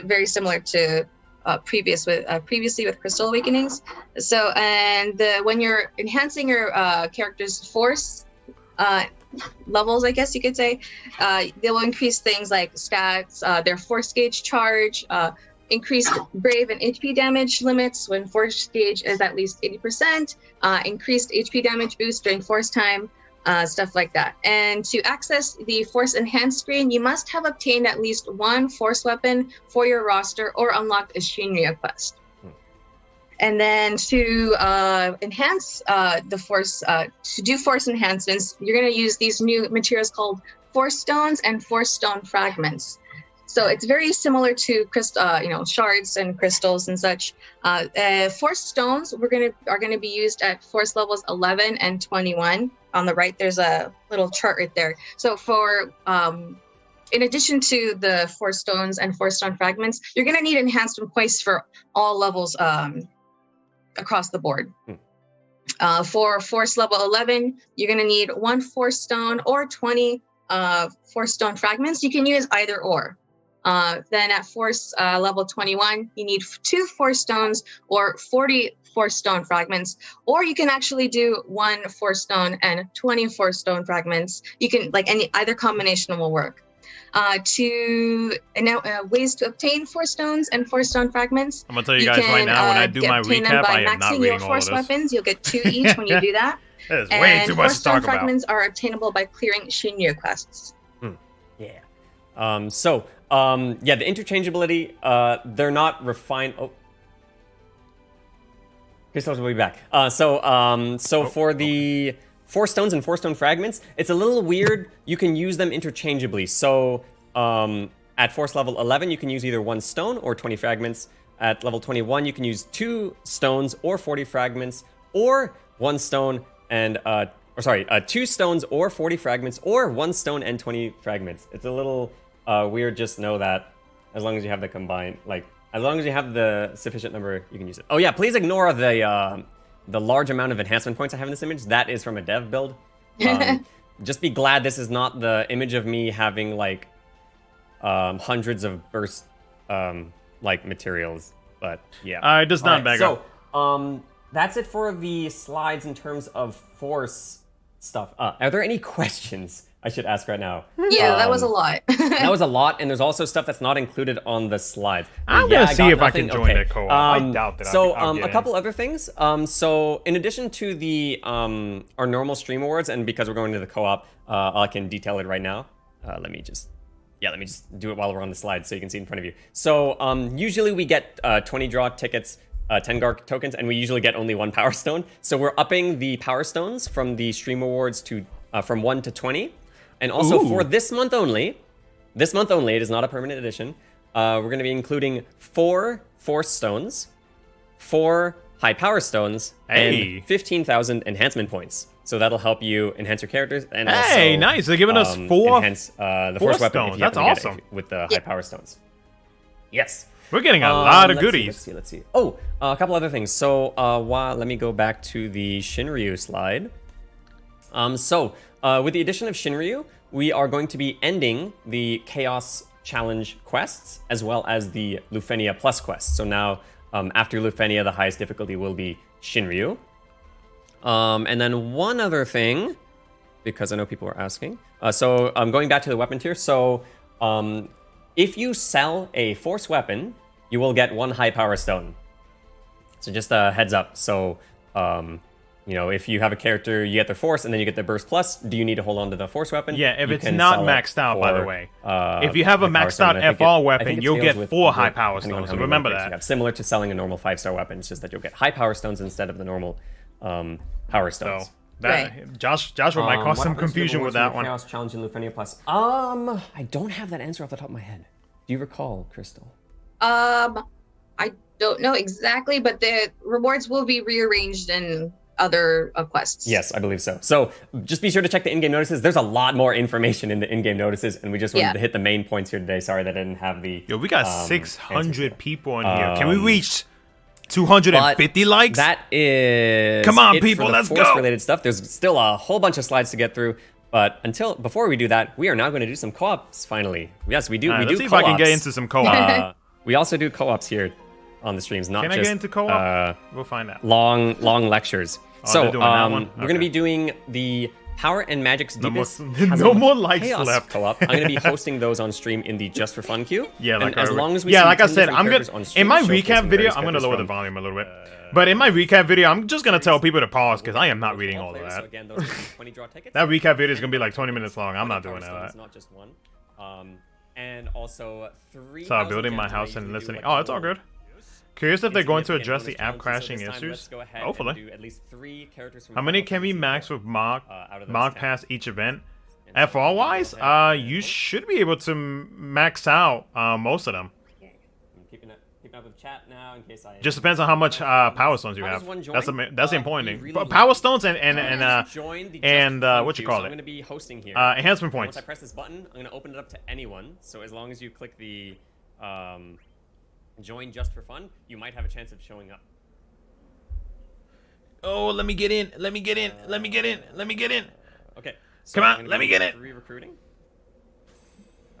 E: Very similar to previously with Crystal Awakenings. So, and when you're enhancing your character's force levels, I guess you could say, they will increase things like stats, their force gauge charge, increased brave and HP damage limits when force gauge is at least 80%, increased HP damage boost during force time, stuff like that. And to access the Force Enhanced screen, you must have obtained at least one Force weapon for your roster or unlocked a Shinryu quest. And then to enhance the Force, to do Force enhancements, you're going to use these new materials called Force Stones and Force Stone Fragments. So it's very similar to shards and crystals and such. Force Stones are going to be used at Force levels 11 and 21. On the right, there's a little chart right there. So for in addition to the Force Stones and Force Stone Fragments, you're going to need enhancement points for all levels across the board. For Force level 11, you're going to need one Force Stone or 20 Force Stone Fragments. You can use either or. Then at Force level 21, you need 2 Force Stones or 40 Force Stone Fragments, or you can actually do 1 Force Stone and 20 Force Stone Fragments. You can, either combination will work. Ways to obtain Force Stones and Force Stone Fragments.
C: I'm gonna tell you guys right now, when I do my recap, I am not reading all
E: Force
C: of this.
E: Weapons, you'll get 2 each when you do that.
C: That is way too much
E: Force
C: to talk
E: Stone Fragments are obtainable by clearing Shinryu quests.
D: Yeah. The interchangeability, they're not refined. Oh. Crystals will be back. For the Force Stones and Force Stone Fragments, it's a little weird. You can use them interchangeably. So at Force level 11, you can use either 1 stone or 20 fragments. At level 21, you can use 2 stones or 40 fragments, or 1 stone and 2 stones or 40 fragments, or 1 stone and 20 fragments. It's a little weird. Just know that as long as you have the combined, as long as you have the sufficient number, you can use it. Oh yeah, please ignore the large amount of enhancement points I have in this image. That is from a dev build. Just be glad this is not the image of me having hundreds of burst materials. But yeah,
C: it does not back up.
D: So that's it for the slides in terms of force stuff. Are there any questions I should ask right now?
E: Yeah, that was a lot.
D: That was a lot, and there's also stuff that's not included on the slides.
C: I'm gonna see if I can join that co-op. I doubt that.
D: A couple other things. So in addition to the our normal stream awards, and because we're going to the co-op, I can detail it right now. Let me just do it while we're on the slide so you can see in front of you. So usually we get 20 draw tickets, 10 Garg tokens, and we usually get only 1 Power Stone. So we're upping the Power Stones from the stream awards to from 1 to 20. And also for this month only, it is not a permanent edition, we're going to be including 4 Force Stones, 4 High Power Stones, and 15,000 enhancement points. So that'll help you enhance your characters and also
C: nice. They're giving us 4
D: enhance the Force weapon if you
C: That's awesome.
D: With the High Power Stones. Yes.
C: We're getting a lot of goodies.
D: Let's see. Oh, a couple other things. So let me go back to the Shinryu slide. With the addition of Shinryu, we are going to be ending the Chaos Challenge quests, as well as the Lufenia Plus quests. So now, after Lufenia, the highest difficulty will be Shinryu. And then one other thing, because I know people are asking. I'm going back to the weapon tier. So if you sell a Force weapon, you will get 1 High Power Stone. So just a heads up. So if you have a character, you get their Force, and then you get the Burst Plus, do you need to hold on to the Force weapon?
C: Yeah, if it's not maxed out, by the way. If you have a maxed out FR weapon, you'll get 4 High Power Stones, so remember that.
D: Similar to selling a normal 5-star weapon, it's just that you'll get High Power Stones instead of the normal Power Stones.
C: So, Joshua might cause some confusion with that one.
D: Chaos Challenge in Lufenia Plus. I don't have that answer off the top of my head. Do you recall, Crystal?
E: I don't know exactly, but the rewards will be rearranged in other quests.
D: Yes, I believe so. So just be sure to check the in-game notices. There's a lot more information in the in-game notices, and we just wanted to hit the main points here today. Sorry that I didn't have the...
C: Yo, we got 600 people in here. Can we reach 250 likes?
D: That is...
C: Come on,
D: it
C: people,
D: for the
C: let's go!
D: Force-related stuff. There's still a whole bunch of slides to get through, but before we do that, we are now going to do some co-ops, finally. Yes, we do.
C: Right,
D: we
C: let's
D: do
C: see
D: co-ops.
C: if I can get into some co-op.
D: We also do co-ops here on the streams, not
C: Can
D: just...
C: I get into co-op? We'll find out.
D: Long lectures.
C: Oh, they're doing that one?
D: We're going to be doing the Power and Magic's Deepest
C: No more likes
D: Chaos
C: left.
D: co-op. I'm going to be hosting those on stream in the Just for Fun queue.
C: Yeah, like
D: as long as we
C: yeah,
D: see
C: like I
D: 10
C: said,
D: different
C: I'm
D: characters
C: gonna
D: on stream
C: in my
D: showcasing
C: recap video.
D: various
C: I'm gonna
D: characters
C: lower the
D: from-
C: volume a little bit. But in my recap video, I'm just gonna tell people to pause because I am not reading all of
D: So
C: that.
D: again, those are 20 draw tickets.
C: That recap video is gonna be like 20 minutes long. I'm not doing
D: Power
C: that.
D: stones, not just one. And also 3.
C: So I'm building my house and listening. Oh, it's all good. Curious if they're going to address the app crashing issues. Hopefully.
D: At least 3 characters from
C: How many
D: Final
C: can we
D: Fantasy
C: max with Mog
D: out of those 10.
C: Pass each event? FR wise, you should be able to max out most of them.
D: I'm keeping up with chat now in case I...
C: Just depends on how much power stones you
D: How
C: have.
D: does one join?
C: That's the important
D: You
C: thing.
D: really
C: But
D: need
C: power
D: to
C: stones
D: join the
C: and
D: Just for
C: what you
D: queue.
C: call
D: So
C: it?
D: I'm going to be hosting here.
C: Enhancement
D: And
C: points.
D: Once I press this button, I'm going to open it up to anyone. So as long as you click the join just for fun, you might have a chance of showing up.
C: Oh, let me get in. Let me get in. Let me get in. Let me get in.
D: Okay. So
C: Come on,
D: I'm gonna
C: let me
D: do
C: get it.
D: 3 recruiting.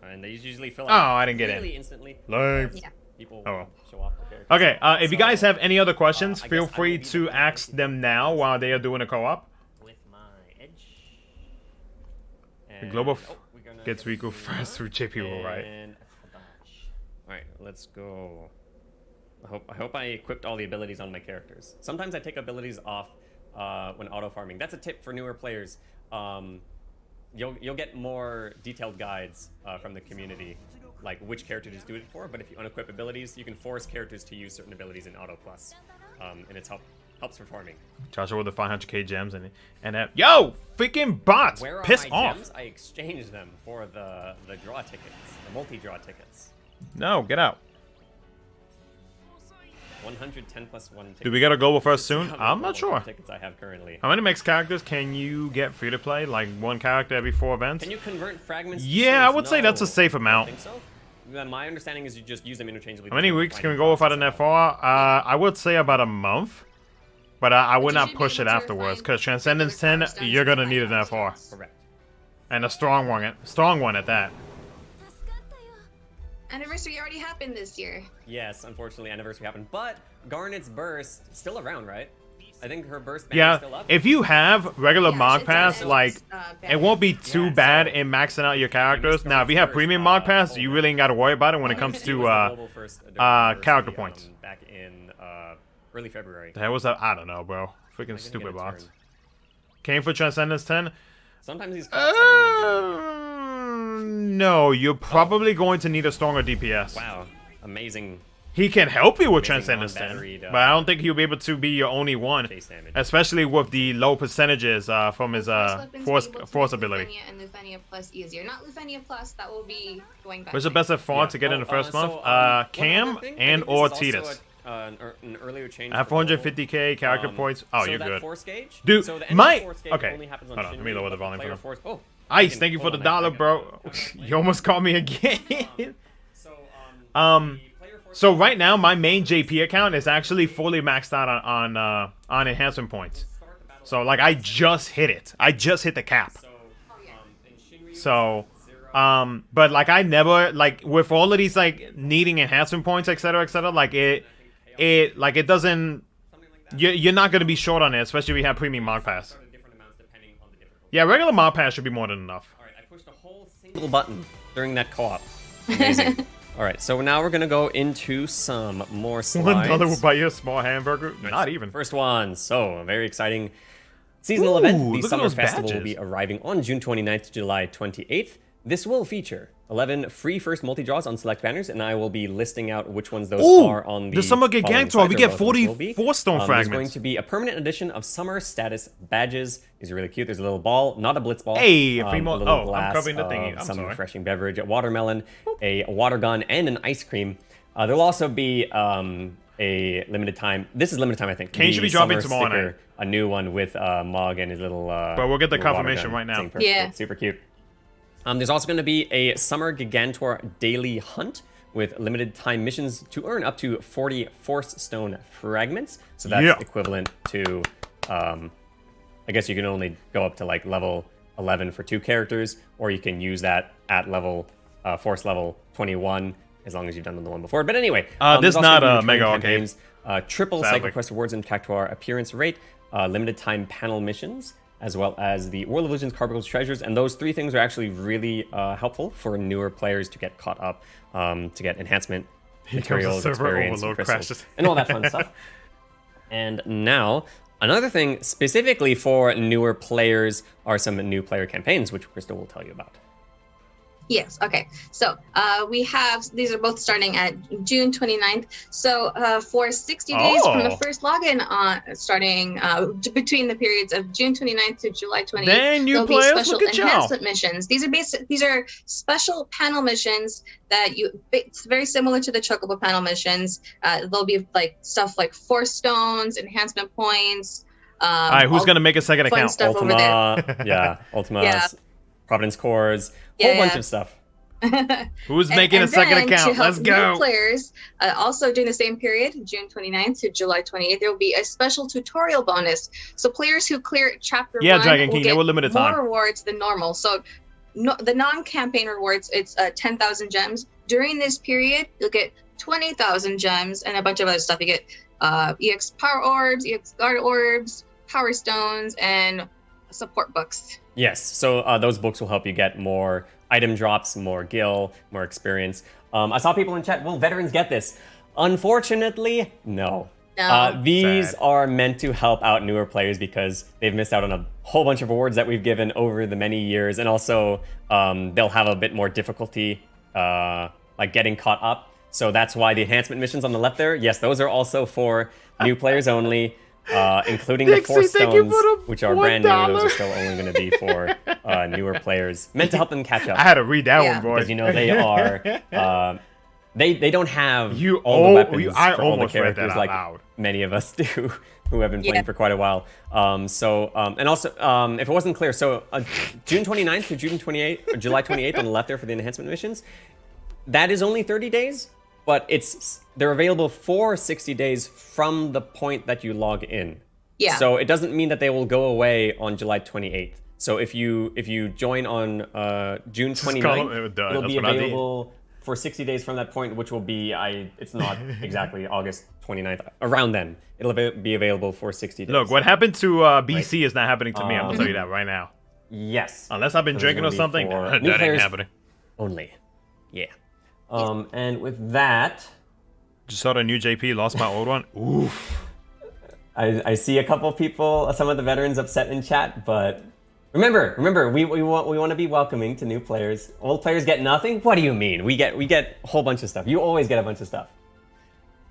D: And they usually fill
C: Oh,
D: out
C: I didn't get in.
D: really instantly.
C: Lame.
E: Yeah.
D: People
C: Oh, well.
D: show off their characters.
C: Okay, if you guys have any other questions,
D: I
C: feel
D: guess I
C: free
D: will be
C: to
D: the
C: ask them now while they are doing a co-op.
D: With my edge.
C: The Global
D: we're gonna
C: gets
D: get
C: Riku first through JP rule, right?
D: And alright, let's go. I hope I equipped all the abilities on my characters. Sometimes I take abilities off when auto farming. That's a tip for newer players. You'll get more detailed guides from the community, like which character to do it for. But if you unequip abilities, you can force characters to use certain abilities in auto plus, and it's helps for farming.
C: Joshua with the 500k gems and that. Yo, freaking bots!
D: Where are
C: Piss
D: my
C: off!
D: gems? I exchanged them for the draw tickets, the multi-draw tickets.
C: No, get out.
D: 110 plus 1 ticket.
C: Do we get a global first soon?
D: How many
C: I'm not
D: global
C: sure.
D: tickets I have currently.
C: How many mixed characters can you get free to play? Like one character every 4 events?
D: Can you convert fragments? to
C: Yeah, I
D: stones?
C: would say that's a
D: No.
C: safe
D: I
C: amount.
D: think so. My understanding is you just use them interchangeably.
C: How many
D: There's no
C: weeks can we
D: binding
C: go without an
D: process at all.
C: FR? I would say about a month. But I would
E: you
C: not
E: should be
C: push it
E: able to
C: afterwards,
E: find
C: because Transcendence 10,
E: regular power
C: you're gonna
E: stones
C: need
E: and
C: an
E: power
C: FR.
E: stones.
D: Correct.
C: And a strong one at that.
E: Anniversary already happened this year.
D: Yes, unfortunately, anniversary happened, but Garnet's burst still around, right? I think her burst ban is
C: Yeah,
D: still up.
C: if you have regular
E: Yeah,
C: Mog
E: it's
C: Pass,
E: on
C: like,
E: banned.
C: it won't be too
D: Yeah,
C: bad
D: so-
C: in maxing out your
D: missed
C: characters. Now, if you
D: Garnet's
C: have
D: burst,
C: premium Mog Pass,
D: oh,
C: you
D: man.
C: really ain't gotta worry about it when it comes
D: She
C: to,
D: was the global first during the
C: character
D: anniversary,
C: points.
D: back in early February.
C: The hell was that? I don't know, bro. Freaking
D: Am I gonna
C: stupid
D: get a
C: bots.
D: turn?
C: Came for Transcendence 10?
D: Sometimes these cards are really good.
C: No, you're probably going to need a stronger DPS.
D: Wow, amazing
C: He can help you with
D: Amazing
C: Transcendence 10,
D: non-batteried,
C: but I don't think he'll be able to be your only one,
D: chase damage.
C: especially with the low percentages from his force ability.
E: Lufenia and Lufenia Plus easier. Not Lufenia Plus, that will be going back.
C: What's the best of far to get in the first month? Cam and or Titus.
D: An earlier change.
C: I have
D: for
C: 450k character points. Oh,
D: so
C: you're
D: that
C: good.
D: Force gauge,
C: Dude,
D: so the end
C: my-
D: of force gauge
C: okay,
D: only happens on
C: hold on, let me
D: Shinryu,
C: lower the
D: but
C: volume
D: player
C: for
D: force. Oh,
C: Ice, thank you for the dollar, bro. You almost caught me again. So right now, my main JP account is actually fully maxed out on enhancement points. So like, I just hit it. I just hit the cap. So, but like, I never, like, with all of these like needing enhancement points, etc., like it doesn't. You're not gonna be short on it, especially if you have premium Mog Pass. Yeah, regular Mog Pass should be more than enough.
D: Alright, I pushed a whole single button during that co-op. Amazing. Alright, so now we're gonna go into some more slides.
C: $1 will buy you a small hamburger. Not even.
D: First one, so a very exciting seasonal
C: Ooh,
D: event.
C: look
D: The
C: at
D: Summer
C: those
D: Festival will
C: badges.
D: be arriving on June 29th to July 28th. This will feature 11 free first multi-draws on select banners, and I will be listing out which ones those
C: Ooh,
D: are on the
C: the Summer
D: following
C: Gigantor,
D: slides,
C: we
D: or
C: get
D: both of which will be.
C: 44 stone
D: There's going
C: fragments.
D: to be a permanent edition of Summer Status Badges. These are really cute. There's a little ball, not a blitz ball.
C: Hey, a free
D: a
C: mo-
D: little
C: oh, I'm
D: glass
C: covering the thingy.
D: of
C: I'm
D: some
C: sorry.
D: refreshing beverage, a watermelon, a water gun, and an ice cream. There'll also be a limited time. This is limited time, I think.
C: Kane should be dropping tomorrow night.
D: A new one with Mog and his little.
C: But we'll get the confirmation right now.
E: Yeah.
D: Super cute. There's also going to be a Summer Gigantor daily hunt with limited time missions to earn up to 40 Force Stone fragments. So that's equivalent to, I guess you can only go up to like level 11 for 2 characters, or you can use that at level, Force level 21, as long as you've done the one before. But anyway,
C: this is not a mega arcade.
D: Triple Cycle Quest rewards and Cactuar appearance rate, limited time panel missions, as well as the World of Legends Carbicle treasures. And those 3 things are actually really helpful for newer players to get caught up, to get enhancement materials, experience, and crystals, and all that fun stuff. And now, another thing specifically for newer players are some new player campaigns, which Crystal will tell you about.
E: Yes, okay. So we have, these are both starting at June 29th. So for 60 days from the first login, starting between the periods of June 29th to July 28th, there'll be special enhancement missions. These are special panel missions that it's very similar to the Chocobo panel missions. There'll be like stuff like Force Stones, enhancement points.
C: All right, who's going to make a second account?
D: Ultima, Ultima, Providence Cores, whole bunch of stuff.
C: Who's making a second account? Let's go.
E: New players, also during the same period, June 29th to July 28th, there will be a special tutorial bonus. So players who clear chapter 1
C: Dragon King,
E: will get
C: limited
E: more
C: time.
E: rewards than normal. So the non-campaign rewards, it's 10,000 gems. During this period, you'll get 20,000 gems and a bunch of other stuff. You get EX Power Orbs, EX Guard Orbs, Power Stones, and support books.
D: Yes, so those books will help you get more item drops, more gil, more experience. I saw people in chat, will veterans get this? Unfortunately, no. These are meant to help out newer players because they've missed out on a whole bunch of rewards that we've given over the many years, and also they'll have a bit more difficulty like getting caught up. So that's why the enhancement missions on the left there, yes, those are also for new players only. Including the Force Stones, which are brand new. Those are still only going to be for newer players, meant to help them catch up.
C: I had to read that one, boy.
D: Because they are, they don't have all the weapons for all the characters like many of us do, who have been playing for quite a while. And also, if it wasn't clear, so June 29th to June 28th, or July 28th on the left there for the enhancement missions, that is only 30 days. But they're available for 60 days from the point that you log in. Yeah. So it doesn't mean that they will go away on July 28th. So if you join on June 29th, it'll be available for 60 days from that point, which will be, it's not exactly August 29th. Around then, it'll be available for 60 days.
C: Look, what happened to BC is not happening to me. I'm going to tell you that right now.
D: Yes.
C: Unless I've been drinking or something, that ain't happening.
D: Only. Yeah. And with that,
C: just saw the new JP, lost my old one. Oof.
D: I see a couple people, some of the veterans upset in chat, but remember, we want to be welcoming to new players. Old players get nothing. What do you mean? We get a whole bunch of stuff. You always get a bunch of stuff.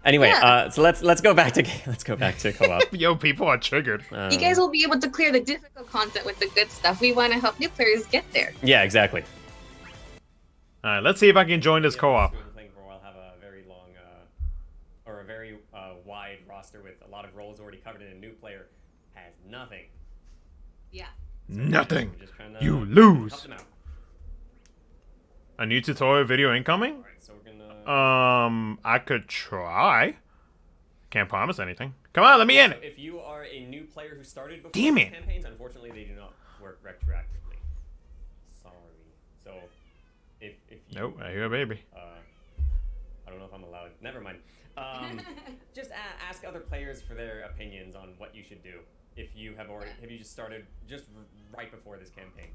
D: Anyway, so let's go back to co-op.
C: Yo, people are triggered.
E: You guys will be able to clear the difficult content with the good stuff. We want to help new players get there.
D: Yeah, exactly.
C: All right, let's see if I can join this co-op.
D: Playing for a while, have a very long, or a very wide roster with a lot of roles already covered, and a new player has nothing.
E: Yeah.
C: So nothing. You lose. A new tutorial video incoming?
D: All right, so we're gonna.
C: I could try. Can't promise anything. Come on, let me in.
D: So if you are a new player who started before
C: Damn
D: the
C: it.
D: campaigns, unfortunately, they do not work retroactively. Sorry. So. If you,
C: nope, I hear a baby.
D: I don't know if I'm allowed. Never mind. Just ask other players for their opinions on what you should do. If you have just started just right before this campaign.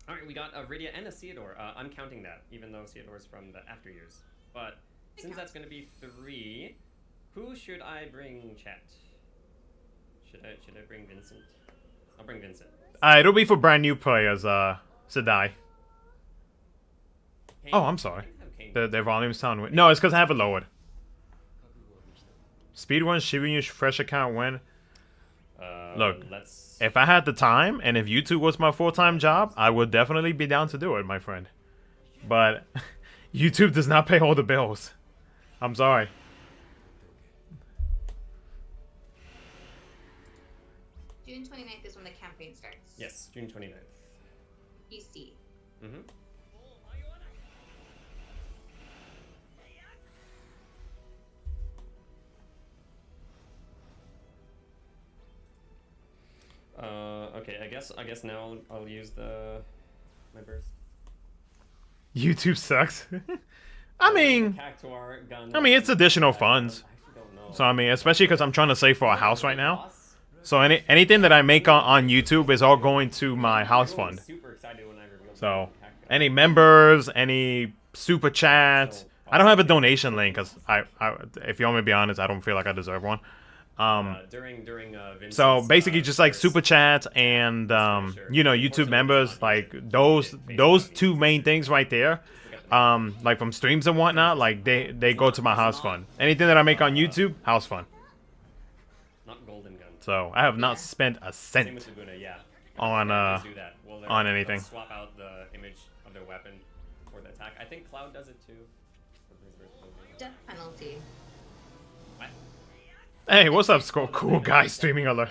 D: All right, we got a Rydia and a Theodore. I'm counting that, even though Theodore's from the after years. But since that's going to be 3, who should I bring, chat? Should I bring Vincent? I'll bring Vincent.
C: It'll be for brand new players, Sadai. Oh, I'm sorry. Their volume sound weird. No, it's because I have it lowered. Speedrun, Shiryu, fresh account when? Look, if I had the time, and if YouTube was my full-time job, I would definitely be down to do it, my friend. But YouTube does not pay all the bills. I'm sorry.
E: June 29th is when the campaign starts.
D: Yes, June 29th.
E: PC.
D: Mm-hmm. Okay, I guess now I'll use my burst.
C: YouTube sucks. I mean, it's additional funds. So I mean, especially because I'm trying to save for a house right now. So anything that I make on YouTube is all going to my house fund. So any members, any super chats. I don't have a donation link because if you want me to be honest, I don't feel like I deserve one. So basically just like super chats and you know, YouTube members, like those two main things right there, like from streams and whatnot, like they go to my house fund. Anything that I make on YouTube, house fund.
D: Not golden gun.
C: So I have not spent a cent on anything.
D: Swap out the image of their weapon for the attack. I think Cloud does it too.
E: Death penalty.
C: Hey, what's up, cool guy streaming alert?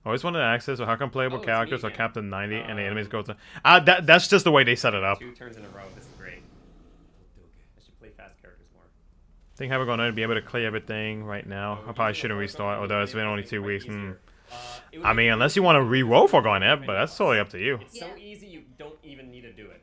C: Always wanted access to how can playable characters or Captain 90 and the enemies go to. That's just the way they set it up.
D: 2 turns in a row. This is great. I should play fast characters more.
C: I think how we're going to be able to clear everything right now. I probably shouldn't restart, although it's been only 2 weeks. I mean, unless you want to re-roll for going but that's totally up to you.
D: It's so easy, you don't even need to do it.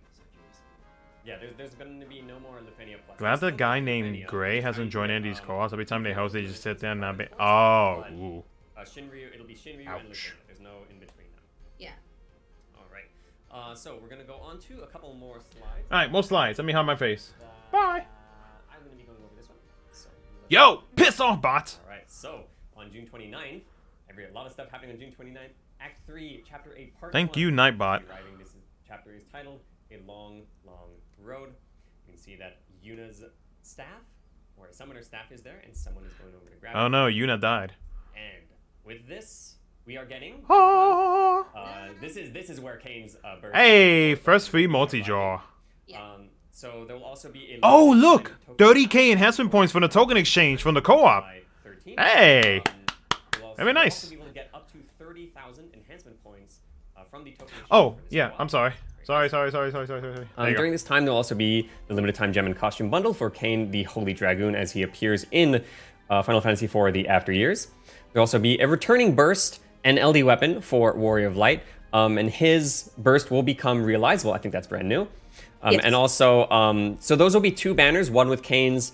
D: Yeah, there's going to be no more Lithuania Plus.
C: Glad the guy named Gray hasn't joined in these calls. Every time they host, they just sit there and not be. Oh, ooh.
D: Shinryu, it'll be Shinryu and Lithuania. There's no in between them.
E: Yeah.
D: Alright. So we're going to go on to a couple more slides.
C: Alright, more slides. Let me hide my face. Bye.
D: I'm going to be going over this one. So,
C: yo, piss off, bots.
D: Alright, so on June 29th, a lot of stuff happening on June 29th. Act 3, Chapter 8, Part 1.
C: Thank you, Nightbot.
D: This chapter is titled A Long, Long Road. You can see that Yuna's staff, or summoner's staff, is there, and someone is going over to grab it.
C: Oh no, Yuna died.
D: And with this, we are getting... this is where Kane's burst...
C: Hey, first free multi-draw.
D: So there will also be a...
C: Oh, look! 30k enhancement points from the token exchange from the co-op. Hey! Very nice.
D: We'll also be able to get up to 30,000 enhancement points from the token exchange.
C: Oh, yeah, I'm sorry. Sorry.
D: During this time, there'll also be the limited time gem and costume bundle for Kane the Holy Dragoon as he appears in Final Fantasy IV The After Years. There'll also be a returning burst and LD weapon for Warrior of Light, and his burst will become realizable. I think that's brand new.
E: Yes.
D: And also, so those will be 2 banners, one with Kane's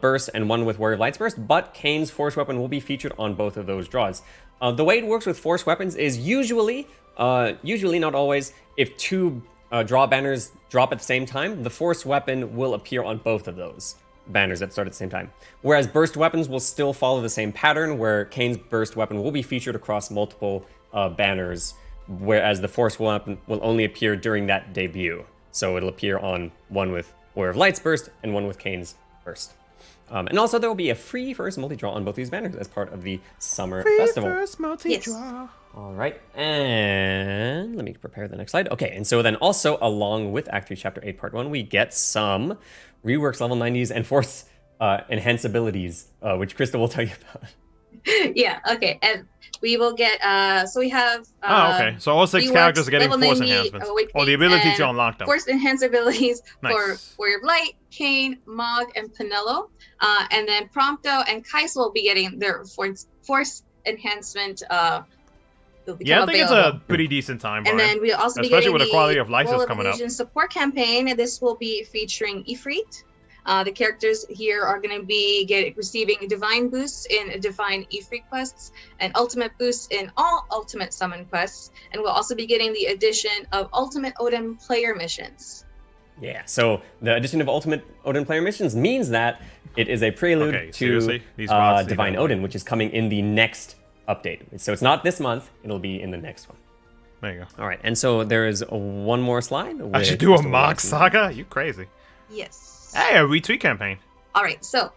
D: burst and one with Warrior of Light's burst, but Kane's force weapon will be featured on both of those draws. The way it works with force weapons is usually not always, if 2 draw banners drop at the same time, the force weapon will appear on both of those banners that start at the same time. Whereas burst weapons will still follow the same pattern, where Kane's burst weapon will be featured across multiple banners, whereas the force weapon will only appear during that debut. So it'll appear on one with Warrior of Light's burst and one with Kane's burst. And also there will be a free first multi-draw on both these banners as part of the Summer Festival.
C: First multi-draw.
E: Yes.
D: All right, and let me prepare the next slide. Okay, and so then also along with Act 3, Chapter 8, Part 1, we get some reworks level 90s and force enhance abilities, which Krista will tell you about.
E: Yeah, okay, and we will get, so we have...
C: okay, so all 6 characters are getting force enhancements. Or the ability to unlock them.
E: Force enhance abilities
C: nice.
E: For Warrior of Light, Kane, Mog, and Penelo. And then Prompto and Kais will be getting their force enhancement
C: yeah, I think it's a pretty decent time.
E: And then we'll also be
C: especially
E: getting
C: with the quality of life that's coming up.
E: Support campaign. This will be featuring Ifrit. The characters here are going to be receiving divine boosts in divine Ifrit quests and ultimate boosts in all ultimate summon quests. And we'll also be getting the addition of ultimate Odin player missions.
D: Yeah, so the addition of ultimate Odin player missions means that it is a prelude to Divine Odin, which is coming in the next update. So it's not this month, it'll be in the next one.
C: There you go.
D: All right, and so there is one more slide.
C: I should do a mock saga? You crazy.
E: Yes.
C: Hey, a retweet campaign.
E: All right, so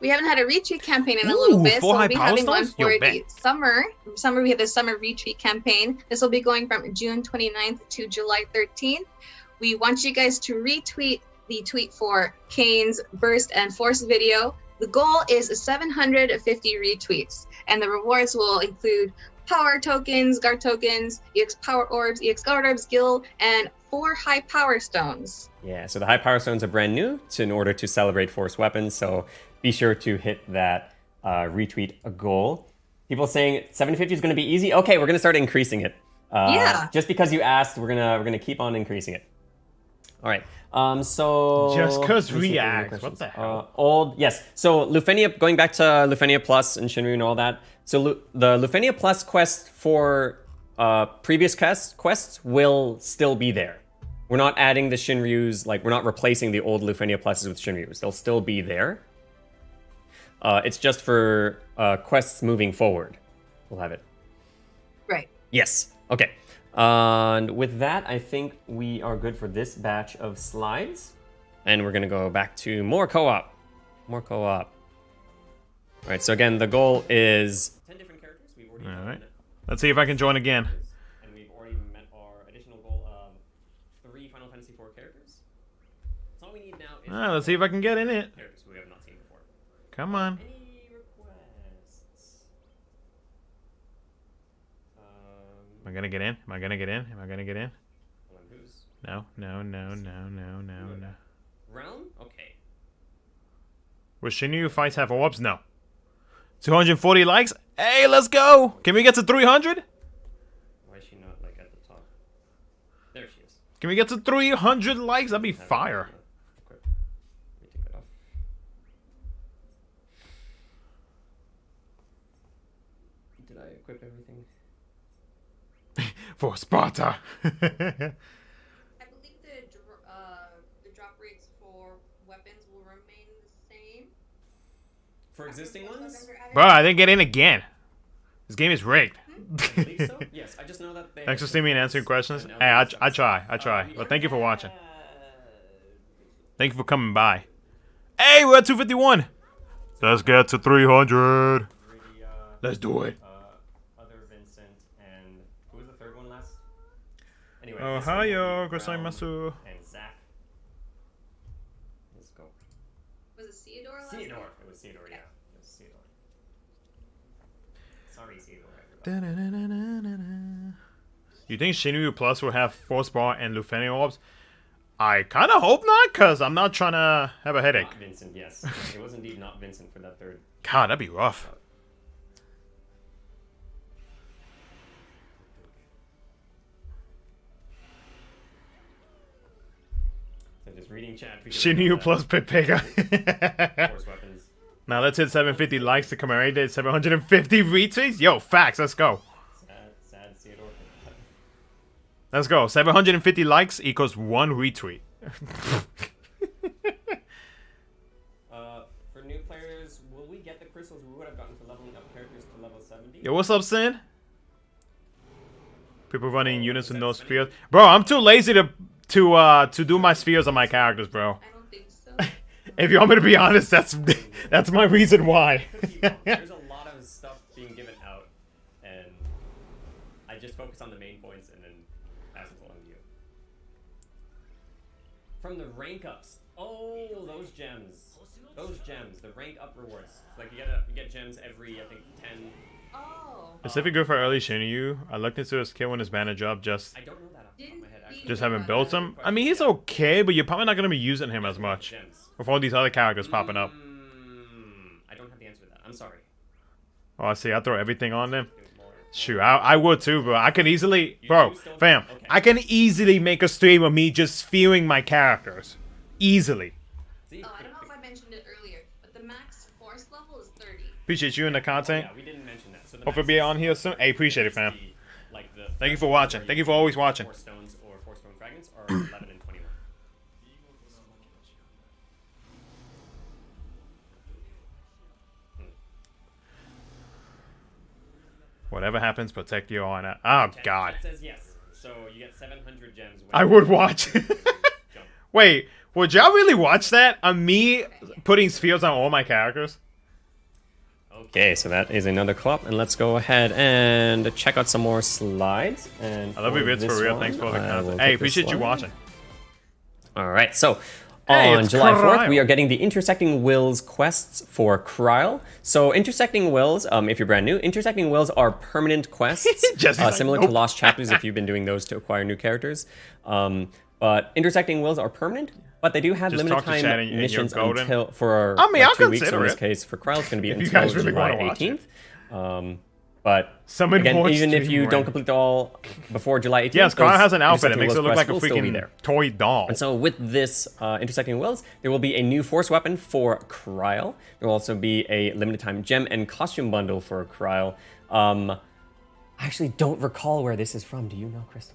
E: we haven't had a retweet campaign in a little bit, so we'll be having one for the summer. We have the summer retweet campaign. This will be going from June 29th to July 13th. We want you guys to retweet the tweet for Kane's burst and force video. The goal is 750 retweets, and the rewards will include power tokens, guard tokens, EX power orbs, EX guard orbs, gil, and 4 high power stones.
D: Yeah, so the high power stones are brand new in order to celebrate force weapons, so be sure to hit that retweet goal. People saying 750 is going to be easy. Okay, we're going to start increasing it.
E: Yeah.
D: Just because you asked, we're gonna keep on increasing it. All right. So
C: just because reacts. What the hell?
D: Yes. So Lufenia, going back to Lufenia Plus and Shinryu and all that. So the Lufenia Plus quest for previous quests will still be there. We're not adding the Shinryus, like we're not replacing the old Lufenia Pluses with Shinryus. They'll still be there. It's just for quests moving forward. We'll have it.
E: Right.
D: Yes. Okay. And with that, I think we are good for this batch of slides. And we're going to go back to more co-op. More co-op. All right. So again, the goal is 10 different characters. We've already
C: all right. Let's see if I can join again.
D: And we've already met our additional goal of 3 Final Fantasy IV characters. So all we need now is...
C: Let's see if I can get in it.
D: Characters we have not seen before.
C: Come on.
D: Any requests?
C: Am I gonna get in? Am I gonna get in? Am I gonna get in?
D: Who's?
C: No.
D: Realm? Okay.
C: Will Shinryu fights have orbs? No. 240 likes? Hey, let's go! Can we get to 300?
D: Why is she not like at the top? There she is.
C: Can we get to 300 likes? That'd be fire.
D: Equip. Let me take that off. Did I equip everything?
C: For Sparta.
E: I believe the drop rates for weapons will remain the same.
D: For existing ones?
C: Bro, I didn't get in again. This game is rigged.
D: I believe so? Yes, I just know that they...
C: Thanks for streaming and answering questions. Hey, I try. But thank you for watching. Thank you for coming by. Hey, we're at 251. Let's get to 300. Let's do it.
D: Other Vincent and... Who was the third one last? Anyway.
C: Ohio, gozaimasu.
D: And Zach. Let's go.
E: Was it Theodore last?
D: Theodore. It was Theodore, yeah. It was Theodore. Sorry, Theodore, everybody.
C: You think Shinryu Plus will have Force Bar and Lufenia Orbs? I kind of hope not, because I'm not trying to have a headache.
D: Not Vincent, yes. It was indeed not Vincent for that third.
C: God, that'd be rough.
D: So just reading chat.
C: Shinryu Plus Pepega.
D: Force weapons.
C: Now let's hit 750 likes to commemorate 750 retweets. Yo, facts, let's go.
D: Sad Theodore.
C: Let's go. 750 likes equals 1 retweet.
D: For new players, will we get the crystals we would have gotten for leveling up characters to level 70?
C: Yo, what's up, Sin? People running units with no spheres. Bro, I'm too lazy to do my spheres on my characters, bro.
E: I don't think so.
C: If you want me to be honest, that's my reason why.
D: There's a lot of stuff being given out, and I just focus on the main points and then pass it along to you. From the rank ups. Oh, those gems. Those gems. The rank up rewards. Like you get gems every, I think, 10.
E: Oh.
C: Is it good for early Shinryu? I looked into his skill when his banner job just
D: I don't know that off the top of my head, actually.
C: just haven't built him. I mean, he's okay, but you're probably not gonna be using him as much
D: Gems.
C: with all these other characters popping up.
D: I don't have the answer to that. I'm sorry.
C: Oh, I see. I throw everything on them. Shoot, I would too, bro. I can easily, bro, fam. I can easily make a stream of me just feeling my characters, easily.
E: Oh, I don't know if I mentioned it earlier, but the max force level is 30.
C: Appreciate you in the content.
D: Yeah, we didn't mention that. So
C: Hope to be on here soon. Hey, appreciate it, fam. Thank you for watching. Thank you for always watching.
D: 4 stones or 4 stone fragments are 11 and 21.
C: Whatever happens, protect your honor. Oh, God.
D: Chat says yes. So you get 700 gems. When
C: I would watch. Wait, would y'all really watch that? Me putting spheres on all my characters?
D: Okay, so that is another co-op, and let's go ahead and check out some more slides. And
C: I love you, Bits, for real. Thanks for the content. Hey, appreciate you watching.
D: All right, so On July 4th,
C: Krile.
D: we are getting the Intersecting Wills quests for Krile. So Intersecting Wills, if you're brand new, Intersecting Wills are permanent quests, similar to Lost Chapters if you've been doing those to acquire new characters. But Intersecting Wills are permanent, but they do have limited time missions until for
C: I'll
D: 2 weeks. So in
C: consider
D: this
C: it.
D: case, for Krile, it's going to be
C: If you
D: until
C: guys really
D: July
C: wanna watch it.
D: 18th. But
C: Someone
D: again,
C: wants
D: even
C: to
D: if you
C: win.
D: don't complete it all before July 18th,
C: Yes, Kyle
D: those
C: has an outfit. It
D: Intersecting
C: makes it
D: Wills
C: look like a
D: quests will still be
C: freaking
D: there.
C: toy doll.
D: And so with this Intersecting Wills, there will be a new Force weapon for Krile. There will also be a limited time gem and costume bundle for Krile. I actually don't recall where this is from. Do you know, Crystal?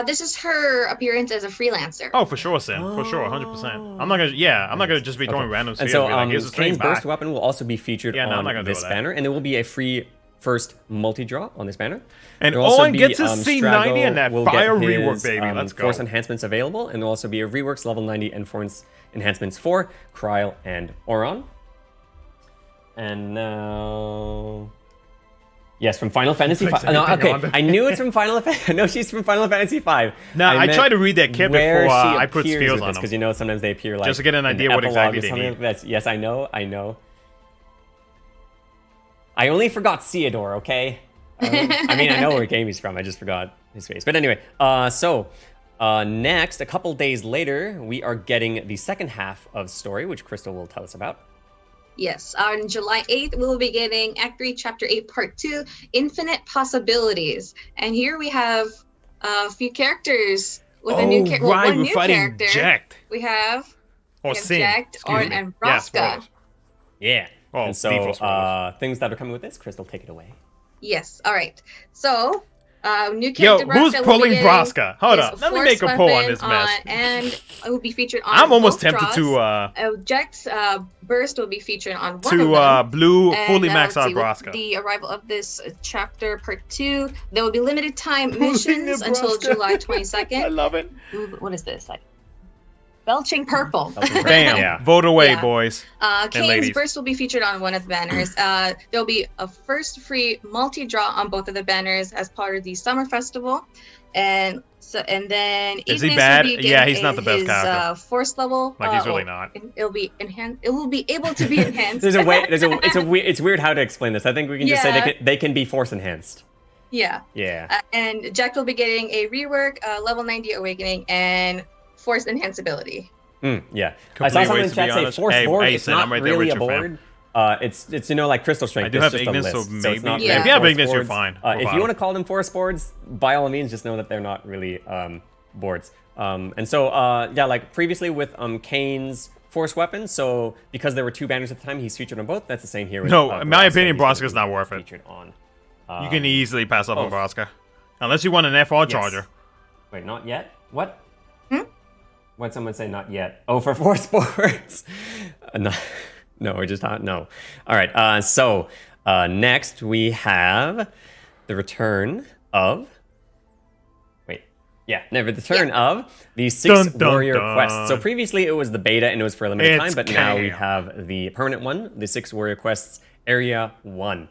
E: This is her appearance as a freelancer.
C: Oh, for sure, Sim. For sure, 100%. I'm not gonna just be throwing random
D: And
C: spheres.
D: so
C: And be like, here's a stream,
D: Kane's
C: bye.
D: burst weapon will also be featured
C: Yeah, no, I'm
D: on
C: not gonna do
D: this
C: that.
D: banner, and there will be a free first multi-draw on this banner.
C: And
D: There'll also
C: Owen
D: be,
C: gets his C90
D: Strago
C: and that
D: will
C: fire
D: get
C: rework,
D: his,
C: baby. Let's go.
D: Force enhancements available, and there'll also be a reworks level 90 and force enhancements for Krile and Oron. And now... Yes, from Final Fantasy V. No, okay, I knew it's from Final Fantasy. No, she's from Final Fantasy V.
C: Now, I tried to read that kit
D: where
C: before
D: she
C: I put
D: appears
C: spheres
D: with
C: on
D: this,
C: them.
D: because you know sometimes they appear like
C: Just to get an
D: in
C: idea
D: the
C: what
D: epilogue
C: exactly
D: or
C: they
D: something
C: need.
D: like that. Yes, I know. I only forgot Theodore, okay? I mean, I know where game he's from. I just forgot his face. But anyway, next, a couple days later, we are getting the second half of story, which Crystal will tell us about.
E: Yes, on July 8th, we'll be getting Act 3, Chapter 8, Part 2, Infinite Possibilities. And here we have a few characters with a new character.
C: right,
E: One
C: we're
E: new
C: fighting
E: character.
C: Jacked.
E: We have
C: Sin.
E: Jacked,
C: Excuse me.
E: and
C: Yeah,
E: Braska.
C: spoilers.
D: Yeah.
C: Oh,
D: And so,
C: default spoilers.
D: things that are coming with this, Crystal, take it away.
E: Yes, all right. So, new
C: Yo,
E: character
C: who's
E: Braska will
C: pulling
E: be getting
C: Braska? Hold
E: his
C: up. Let me
E: force
C: make a pull on
E: weapon
C: this mess.
E: and it will be featured on
C: I'm almost
E: both
C: tempted
E: draws.
C: to
E: Jack's burst will be featured on one of them.
C: blue
E: And,
C: fully maxed
E: let's
C: out
E: see, with
C: Braska.
E: the arrival of this chapter part 2, there will be limited time missions until
C: Braska.
E: July
C: I
E: 22nd.
C: love it.
E: Ooh, what is this? Like belching purple.
C: Bam.
D: Yeah.
C: Vote away,
E: Yeah.
C: boys.
E: Kane's
C: ladies.
E: burst will be featured on one of the banners. There'll be a first free multi-draw on both of the banners as part of the summer festival. And then
C: Is he
E: Ignis
C: bad?
E: will be
C: Yeah,
E: getting
C: he's not the best
E: his,
C: character.
E: Force level.
C: Like, he's really not.
E: It'll be enhanced. It will be able to be enhanced.
D: It's weird how to explain this. I think we can just say
E: Yeah.
D: they can be force enhanced.
E: Yeah.
D: Yeah.
E: And Jack will be getting a rework, level 90 awakening, and force enhanceability.
D: Yeah. I
C: Complete
D: saw someone in
C: ways, to be
D: chat say
C: honest.
D: force
C: Hey,
D: board.
C: hey,
D: It's
C: Sin,
D: not
C: I'm right there
D: really
C: with
D: a
C: you, fam.
D: board. It's like crystal strength.
C: I do
D: It's
C: have
D: just
C: Ignis,
D: a
C: so
D: list.
C: maybe.
D: it's not
E: Yeah.
C: If you have
D: force
C: Ignis, you're
D: boards.
C: fine.
D: If you want to call them force boards, by all means, just know that they're not really boards. And so, like previously with Kane's force weapons, so because there were 2 banners at the time, he's featured on both. That's the same here with
C: No, in my
D: Braska.
C: opinion,
D: He's gonna
C: Braska's
D: be
C: not worth it.
D: featured on.
C: You can easily pass up on
D: oh.
C: Braska. Unless you want an FR charger.
D: Wait, not yet? What? What'd someone say not yet? Oh, for force boards. No, we're just not. No. All right. So next we have the return of. The return of the 6 warrior quests. So previously it was the beta and it was for a limited time, but now we have the permanent one, the 6 warrior quests, Area 1.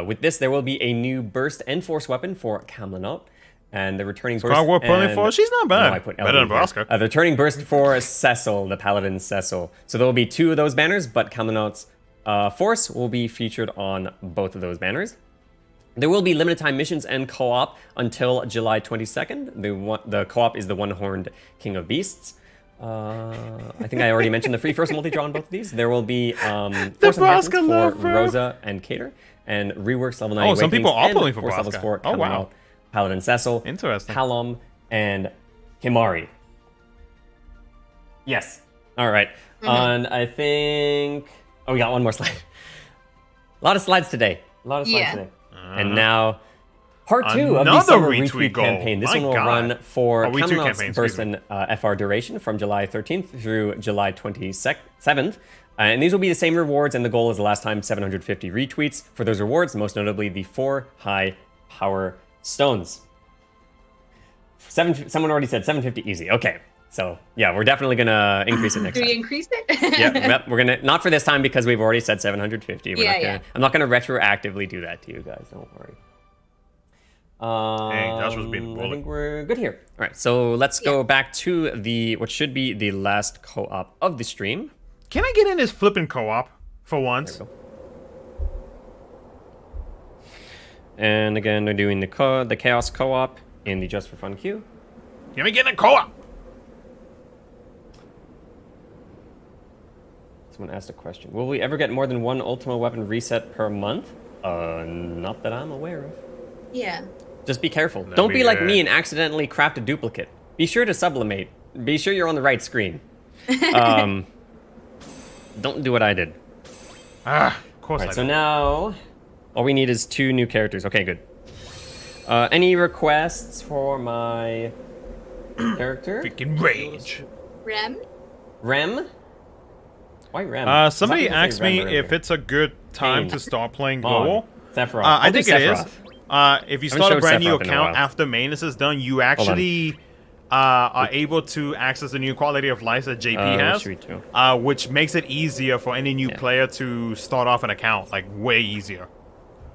D: With this, there will be a new burst and force weapon for Kamlanot. And the returning burst.
C: Squad War pulling for? She's not bad.
D: No, I put
C: Better than
D: LB here.
C: Braska.
D: The returning burst for Cecil, the Paladin Cecil. So there will be 2 of those banners, but Kamlanot's force will be featured on both of those banners. There will be limited time missions and co-op until July 22nd. The co-op is the One-Horned King of Beasts. I think I already mentioned the free first multi-draw on both of these. There will be force enhancements for
C: love, bro.
D: Rosa and Cater, and reworks level 9
C: Oh, some people are
D: Awakenings,
C: pulling
D: and
C: for
D: force levels
C: Braska.
D: for
C: Oh, wow.
D: Kamlanot, Paladin Cecil,
C: Interesting.
D: Palom, and Kimari. Yes. All right. And I think... Oh, we got one more slide. A lot of slides today. Today. And now, part 2 of the
C: Another
D: summer
C: retweet
D: retweet
C: goal.
D: campaign. This
C: My
D: one will
C: God.
D: run for
C: Oh, retweet
D: Kamlanot's
C: campaign,
D: burst
C: excuse
D: and FR duration from July 13th through July 27th. And these will be the same rewards, and the goal is the last time 750 retweets for those rewards, most notably the 4 high power stones. Someone already said 750 easy. Okay. So, yeah, we're definitely going to increase it next
E: Do
D: time.
E: we increase it?
D: Yep, we're gonna not for this time because we've already said 750. I'm not gonna retroactively do that to you guys. Don't worry.
C: Josh was being
D: I
C: bullied.
D: think we're good here. All right, so let's go back to what should be the last co-op of the stream.
C: Can I get in this flipping co-op for once?
D: There we go. And again, they're doing the Chaos co-op in the Just for Fun queue.
C: Let me get in a co-op.
D: Someone asked a question. Will we ever get more than one Ultima weapon reset per month? Not that I'm aware of.
E: Yeah.
D: Just be careful. Don't be like me and accidentally craft a duplicate. Be sure to sublimate. Be sure you're on the right screen. Don't do what I did.
C: Of course I
D: Alright,
C: did.
D: so now all we need is 2 new characters. Okay, good. Any requests for my character?
C: Freaking rage.
E: Rem?
D: Rem? Why Rem?
C: Somebody
D: It's not gonna
C: asked
D: say
C: me
D: Rem
C: if
D: earlier.
C: it's a good time
D: Pain.
C: to start playing
D: Come on.
C: Global.
D: Sephiroth.
C: I
D: I'll do
C: think it is.
D: Sephiroth.
C: If you
D: Haven't
C: start a
D: showed
C: brand new
D: Sephiroth in a
C: account
D: while.
C: after maintenance is done, you actually are able to access the new quality of life that JP
D: What
C: has,
D: should we do?
C: which makes it easier for any new player to start off an account, like way easier.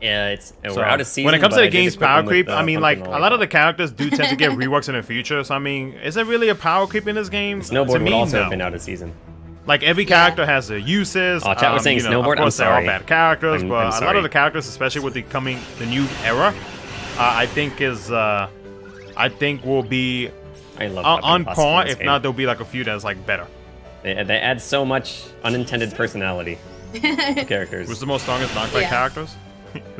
D: Yeah, we're
C: So,
D: out of season.
C: when it comes
D: but
C: to
D: I
C: the
D: did
C: game's
D: equip
C: power
D: them with
C: creep,
D: the
C: I mean, like,
D: pumpkin
C: a lot of the
D: lollipop.
C: characters do tend to get reworks in the future, so I mean, is there really a power creep in this game?
D: Snowboard
C: To me,
D: would also
C: no.
D: have been out of season.
C: Like, every character has their uses.
D: Oh, chat was saying
C: you know,
D: Snowboard?
C: Of course,
D: I'm
C: they're all
D: sorry.
C: bad characters,
D: I'm
C: but a lot
D: sorry.
C: of the characters, especially with the new era, I think will be
D: I love
C: on
D: weapon
C: par.
D: in this
C: If
D: game.
C: not, there'll be like a few that's like better.
D: They add so much unintended personality to characters.
C: Who's the most strongest knockback
E: Yeah.
C: characters?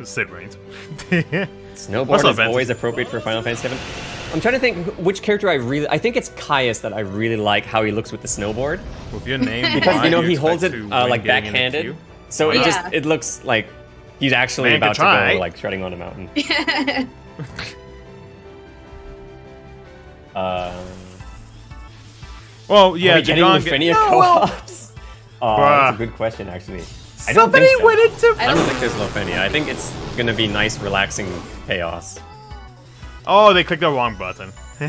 C: Sid Reigns.
D: Snowboard
C: What's up,
D: is
C: Vince?
D: always appropriate for Final Fantasy VII. I'm trying to think which character I think it's Caius that I really like how he looks with the snowboard.
C: With your name,
D: Because
C: why
D: you know
C: do
D: he holds it
C: expect to win
D: like
C: getting in the
D: backhanded.
C: queue?
D: So
C: Why
D: it
C: not?
D: just
E: Yeah.
D: it looks like he's actually
C: Man
D: about
C: can
D: to
C: try.
D: go like shredding on a mountain.
C: Well, yeah,
D: Are we getting
C: Jagan
D: Lufenia
C: No, well,
D: co-ops? Oh,
C: Bruh.
D: that's a good question actually. I don't
C: somebody
D: think so.
C: went into.
D: I don't think there's Lufenia. I think it's gonna be nice, relaxing chaos.
C: Oh, they clicked the wrong button. They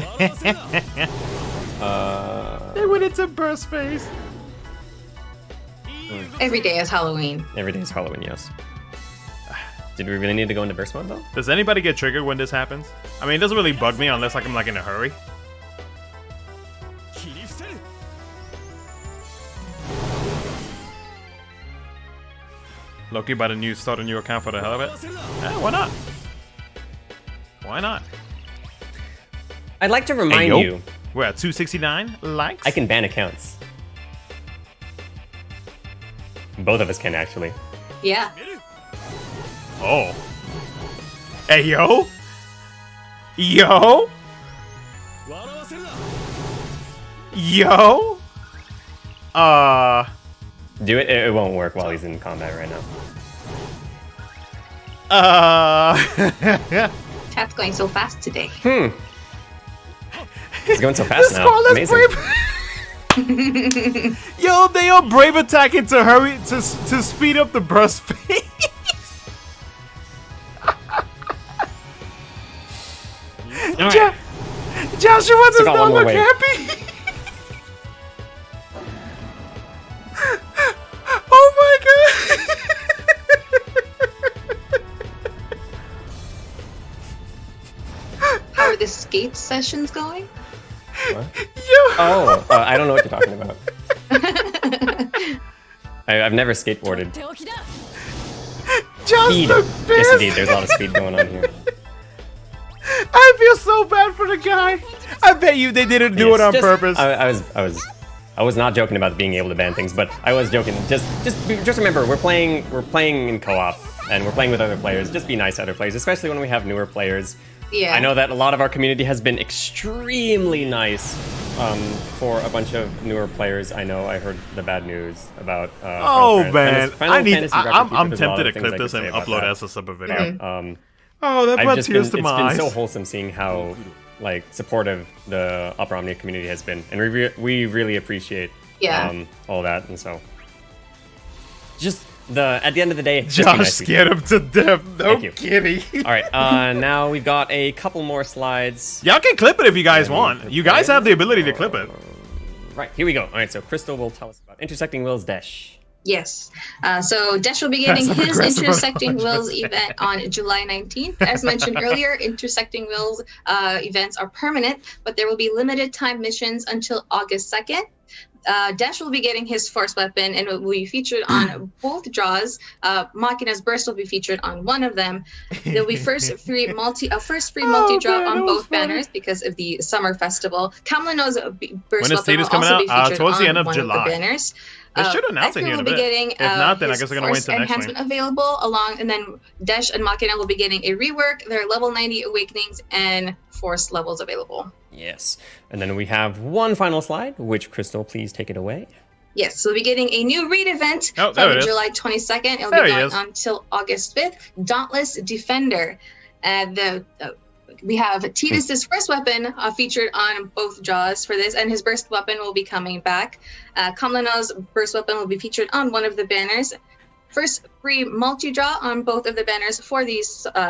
C: went into burst phase.
E: Every day is Halloween.
D: Every day is Halloween, yes. Did we really need to go into burst mode though?
C: Does anybody get triggered when this happens? I mean, it doesn't really bug me unless like I'm like in a hurry. Loki about to start a new account for the hell of it. Yeah, why not? Why not?
D: I'd like to remind
C: Hey, yo.
D: you,
C: We're at 269 likes.
D: I can ban accounts. Both of us can actually.
E: Yeah.
C: Oh. Hey, yo. Yo. Yo.
D: Do it. It won't work while he's in combat right now.
E: Chat's going so fast today.
D: He's going so fast now.
C: Scarlet's
D: Amazing.
C: brave. Yo, they are brave attacking to hurry to speed up the burst phase. Joshua does
D: Still got one
C: not
D: more
C: look
D: wave.
C: happy. Oh my god.
E: How are the skate sessions going?
C: Yo.
D: Oh, I don't know what you're talking about. I've never skateboarded.
A: 手置きだ
C: Just
D: Speed.
C: the
D: Yes,
C: best.
D: indeed. There's a lot of speed going on here.
C: I feel so bad for the guy. I bet you they didn't do
D: Yes,
C: it on
D: just-
C: purpose.
D: I was not joking about being able to ban things, but I was joking. Just remember, we're playing in co-op, and we're playing with other players. Just be nice to other players, especially when we have newer players.
E: Yeah.
D: I know that a lot of our community has been extremely nice for a bunch of newer players. I know I heard the bad news about.
C: Oh man,
D: Final Fantasy Record
C: I'm
D: Keeper. There's a lot
C: tempted to
D: of things
C: clip
D: I
C: this
D: could
C: and
D: say about
C: upload
D: that.
C: as a sub video.
D: Um,
C: Oh, that brought
D: it's
C: tears to my
D: been
C: eyes.
D: so wholesome seeing how like supportive the Upper Omnia community has been, and we really appreciate
E: Yeah.
D: all that. And so, just at the end of the day, just be
C: Josh
D: nice to each
C: scared him to death. No
D: Thank you.
C: kidding.
D: other. All right, now we've got a couple more slides.
C: Y'all can clip it if you guys
D: Yeah,
C: want.
D: we
C: You guys
D: prepared.
C: have the ability to clip it.
D: Right, here we go. All right, so Crystal will tell us about intersecting Will's dash.
E: Yes. So Desh will be getting
C: That's
E: his
C: aggressive.
E: Intersecting Wills event on July 19th. As mentioned earlier, Intersecting Wills events are permanent, but there will be limited time missions until August 2nd. Desh will be getting his force weapon and it will be featured on both draws. Machina's burst will be featured on one of them. There'll be first free multi drop on both banners because of the summer festival. Kamlano's burst weapon will also be featured
C: towards the
E: on
C: end of
E: one
C: July.
E: of the banners.
C: They should announce it here in a
E: will be
C: bit.
E: getting
C: If not, then I
E: his
C: guess they're gonna wait
E: force
C: till next
E: enhancement
C: week.
E: available along, and then Desh and Machina will be getting a rework. Their level 90 awakenings and force levels available.
D: Yes. And then we have one final slide, which Crystal, please take it away.
E: Yes, so we'll be getting a new read event
C: Oh, there
E: from
C: it is.
E: July 22nd. It'll
C: There
E: be
C: he
E: going
C: is.
E: on until August 5th. Dauntless Defender. We have Titus's first weapon featured on both jaws for this, and his burst weapon will be coming back. Kamlano's burst weapon will be featured on one of the banners. First free multi-draw on both of the banners for the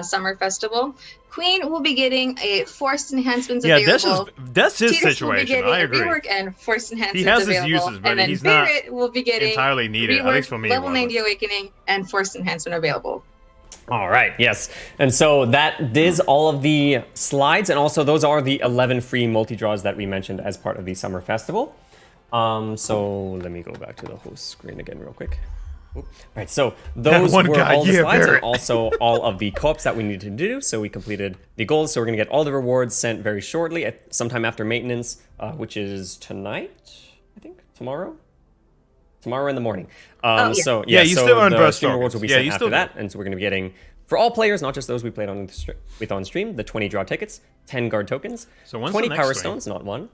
E: summer festival. Queen will be getting a force enhancements available.
C: That's his
E: Titus will be
C: situation.
E: getting
C: I
E: a
C: agree.
E: rework and force enhancements
C: He has his
E: available.
C: uses, but
E: and then
C: he's not
E: Barrett will be getting
C: entirely needed, at
E: rework,
C: least for me. it
E: level
C: wasn't.
E: 90 awakening and force enhancement available.
D: All right, yes. And so that is all of the slides, and also those are the 11 free multi-draws that we mentioned as part of the Summer Festival. So let me go back to the host screen again real quick. All right, so those
C: one
D: were
C: guy,
D: all the
C: yeah,
D: slides and
C: Barrett.
D: also all of the co-ops that we needed to do. So we completed the goals. So we're going to get all the rewards sent very shortly, at sometime after maintenance, which is tonight, I think, tomorrow in the morning.
E: yeah.
D: So
C: Yeah, you still earn
D: the
C: burst
D: stream rewards will be
C: tokens. Yeah,
D: sent
C: you
D: after
C: still do.
D: that, and so we're going to be getting, for all players, not just those we played with on stream, the 20 draw tickets, 10 guard tokens,
C: So when's
D: 20
C: the next
D: power
C: stream?
D: stones, not one,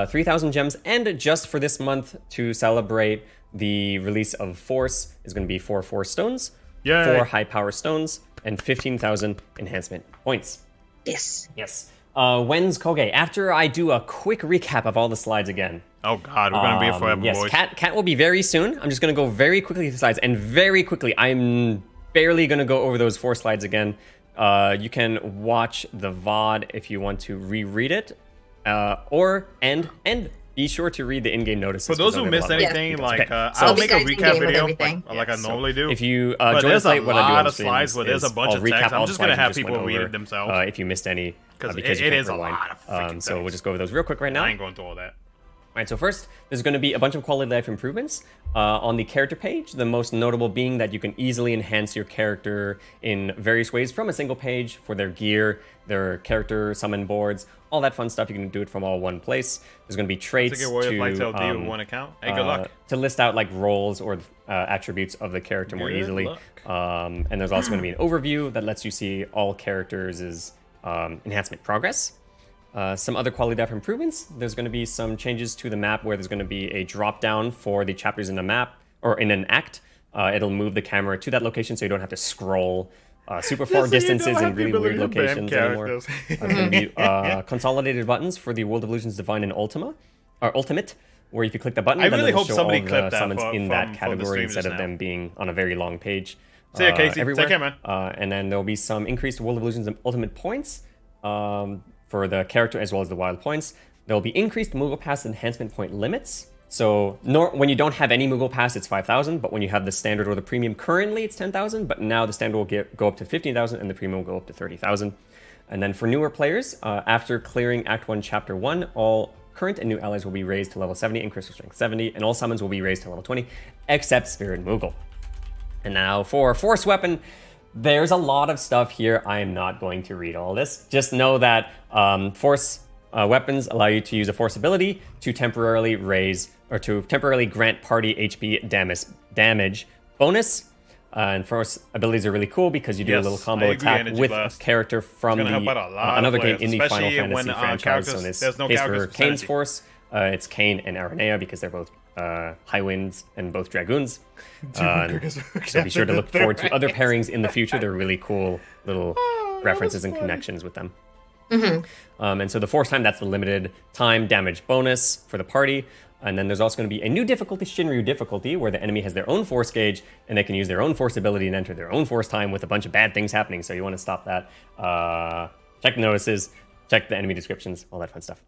D: 3,000 gems, and just for this month to celebrate the release of Force is going to be 4 Force stones,
C: Yay.
D: 4 high power stones, and 15,000 enhancement points.
E: Yes.
D: Yes. When's Koge? After I do a quick recap of all the slides again.
C: Oh God, we're gonna be here forever,
D: Yes,
C: boys.
D: Cat will be very soon. I'm just going to go very quickly through the slides, and very quickly, I'm barely going to go over those 4 slides again. You can watch the VOD if you want to reread it, and be sure to read the in-game notices.
C: For those who missed
D: anything.
C: anything,
D: Okay.
C: like
D: So
C: I'll make a
E: besides
C: recap
E: in-game with
C: video
E: everything.
C: like I
D: So
C: normally do.
D: If you
C: But
D: join
C: there's
D: us late,
C: a
D: what I do
C: lot
D: on
C: of
D: stream
C: slides where there's a
D: is
C: bunch
D: I'll
C: of
D: recap
C: text. I'm
D: all
C: just
D: the
C: gonna
D: slides
C: have
D: we just
C: people
D: went
C: read
D: over,
C: it themselves.
D: if you missed any,
C: 'Cause
D: because
C: it
D: you
C: is
D: can't
C: a
D: rewind.
C: lot of freaking
D: So we'll
C: text.
D: just go over those real quick right now.
C: I ain't going through all that.
D: All right, so first, there's going to be a bunch of quality of life improvements on the character page, the most notable being that you can easily enhance your character in various ways from a single page for their gear, their character summon boards, all that fun stuff. You can do it from all one place. There's going to be traits
C: To get Warriors Lights LD with one account. Hey, good luck.
D: to list out like roles or attributes of the character more
C: Good
D: easily.
C: luck.
D: And there's also going to be an overview that lets you see all characters' enhancement progress. Some other quality of life improvements. There's going to be some changes to the map where there's going to be a drop down for the chapters in the map or in an act. It'll move the camera to that location so you don't have to scroll super far
C: so you don't
D: distances
C: have
D: in
C: the
D: really weird
C: ability to ban
D: locations anymore.
C: characters.
D: There's going to be consolidated buttons for the World of Illusions Divine and Ultimate, where if you click the button,
C: I
D: then
C: really
D: it'll
C: hope
D: show
C: somebody
D: all
C: clipped
D: the
C: that
D: summons in
C: from
D: that
C: the
D: category
C: stream
D: instead
C: just
D: of
C: now.
D: them being on a very long page.
C: See ya, Casey.
D: Everywhere.
C: Take care, man.
D: And then there'll be some increased World of Illusions Ultimate points for the character as well as the wild points. There'll be increased Moogle Pass enhancement point limits. So when you don't have any Moogle Pass, it's 5,000, but when you have the standard or the premium, currently it's 10,000, but now the standard will go up to 15,000 and the premium will go up to 30,000. And then for newer players, after clearing Act 1, Chapter 1, all current and new allies will be raised to level 70 and Crystal Strength 70, and all summons will be raised to level 20, except Spirit Moogle. And now for Force Weapon, there's a lot of stuff here. I am not going to read all this. Just know that Force weapons allow you to use a Force ability to temporarily raise or to temporarily grant party HP damage bonus. And Force abilities are really cool because you do a
C: Yes,
D: little combo
C: I agree,
D: attack
C: Energy
D: with
C: Blast.
D: a character from
C: It's gonna help out a lot of
D: another game
C: players,
D: in the Final
C: especially
D: Fantasy
C: when,
D: franchise.
C: characters-
D: So in this
C: there's no
D: case
C: characters
D: for
C: with
D: Kane's
C: synergy.
D: Force, it's Kane and Aranea because they're both High Winds and both Dragoons. So be sure to look forward to other pairings in the future. They're really cool little references and connections with them. And so the Force time, that's the limited time damage bonus for the party. And then there's also going to be a new difficulty, Shinryu difficulty, where the enemy has their own Force gauge and they can use their own Force ability and enter their own Force time with a bunch of bad things happening. So you want to stop that. Check the notices, check the enemy descriptions, all that fun stuff.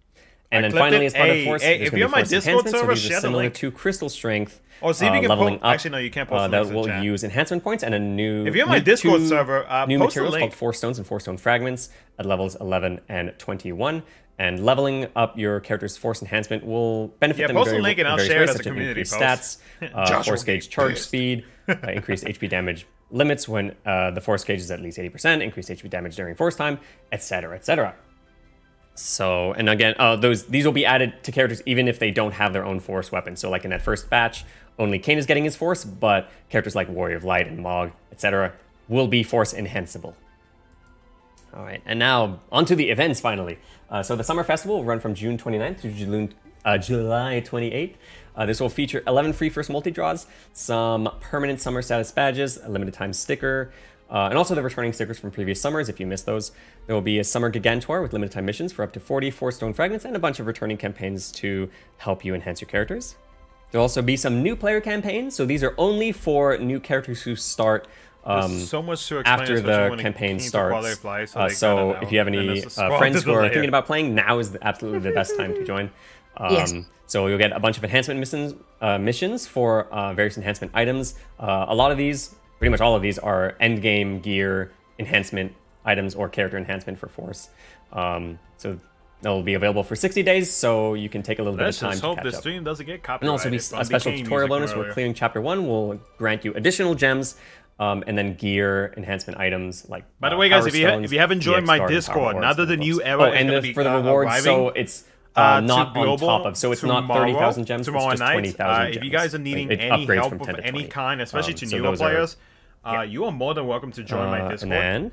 D: And then finally, as part of Force,
C: hey,
D: there's
C: if
D: going
C: you're
D: to
C: my
D: be Force
C: Discord
D: enhancements. So
C: server,
D: these are
C: share the
D: similar
C: link.
D: to Crystal Strength.
C: Or see if you can
D: leveling
C: post.
D: up.
C: Actually, no, you can't post
D: that
C: links in
D: will
C: chat.
D: use enhancement points and a new.
C: If you're my
D: new
C: Discord
D: two
C: server,
D: new
C: post the
D: materials
C: link.
D: called Force Stones and Force Stone Fragments at levels 11 and 21. And leveling up your character's Force enhancement will benefit them
C: post
D: very,
C: the link and I'll
D: in various
C: share it
D: ways,
C: as a
D: such as
C: community
D: increased
C: post.
D: stats, Force gauge charge speed, increased HP damage limits when the Force gauge is at least 80%, increased HP damage during Force time, etc., etc. So, and again, these will be added to characters even if they don't have their own Force weapon. So, like in that first batch, only Kane is getting his Force, but characters like Warrior of Light and Mog, etc., will be Force enhanceable. All right, and now onto the events finally. So the Summer Festival will run from June 29th to July 28th. This will feature 11 free first multi-draws, some permanent summer status badges, a limited time sticker, and also the returning stickers from previous summers if you missed those. There will be a Summer Gigantor with limited time missions for up to 40 Force Stone Fragments and a bunch of returning campaigns to help you enhance your characters. There'll also be some new player campaigns, so these are only for new characters who start
C: so much to explain,
D: after the campaign starts. So if you have any friends who are thinking about playing, now is absolutely the best time to join.
E: Yes.
D: So you'll get a bunch of enhancement missions for various enhancement items. A lot of these, pretty much all of these, are endgame gear enhancement items or character enhancement for Force. So they'll be available for 60 days, so you can take a little bit of time to catch up.
C: This stream doesn't get copyrighted.
D: And also be a special tutorial bonus where clearing Chapter 1 will grant you additional gems, and then gear enhancement items like.
C: By the way, guys, if you haven't joined my Discord, now that the new era is going to be
D: for the rewards,
C: arriving,
D: so it's not on
C: Global
D: top of, so it's not 30,000 gems, it's just 20,000 gems.
C: If you guys are needing any help of any kind, especially to newer players, you are more than welcome to join my Discord.
D: And then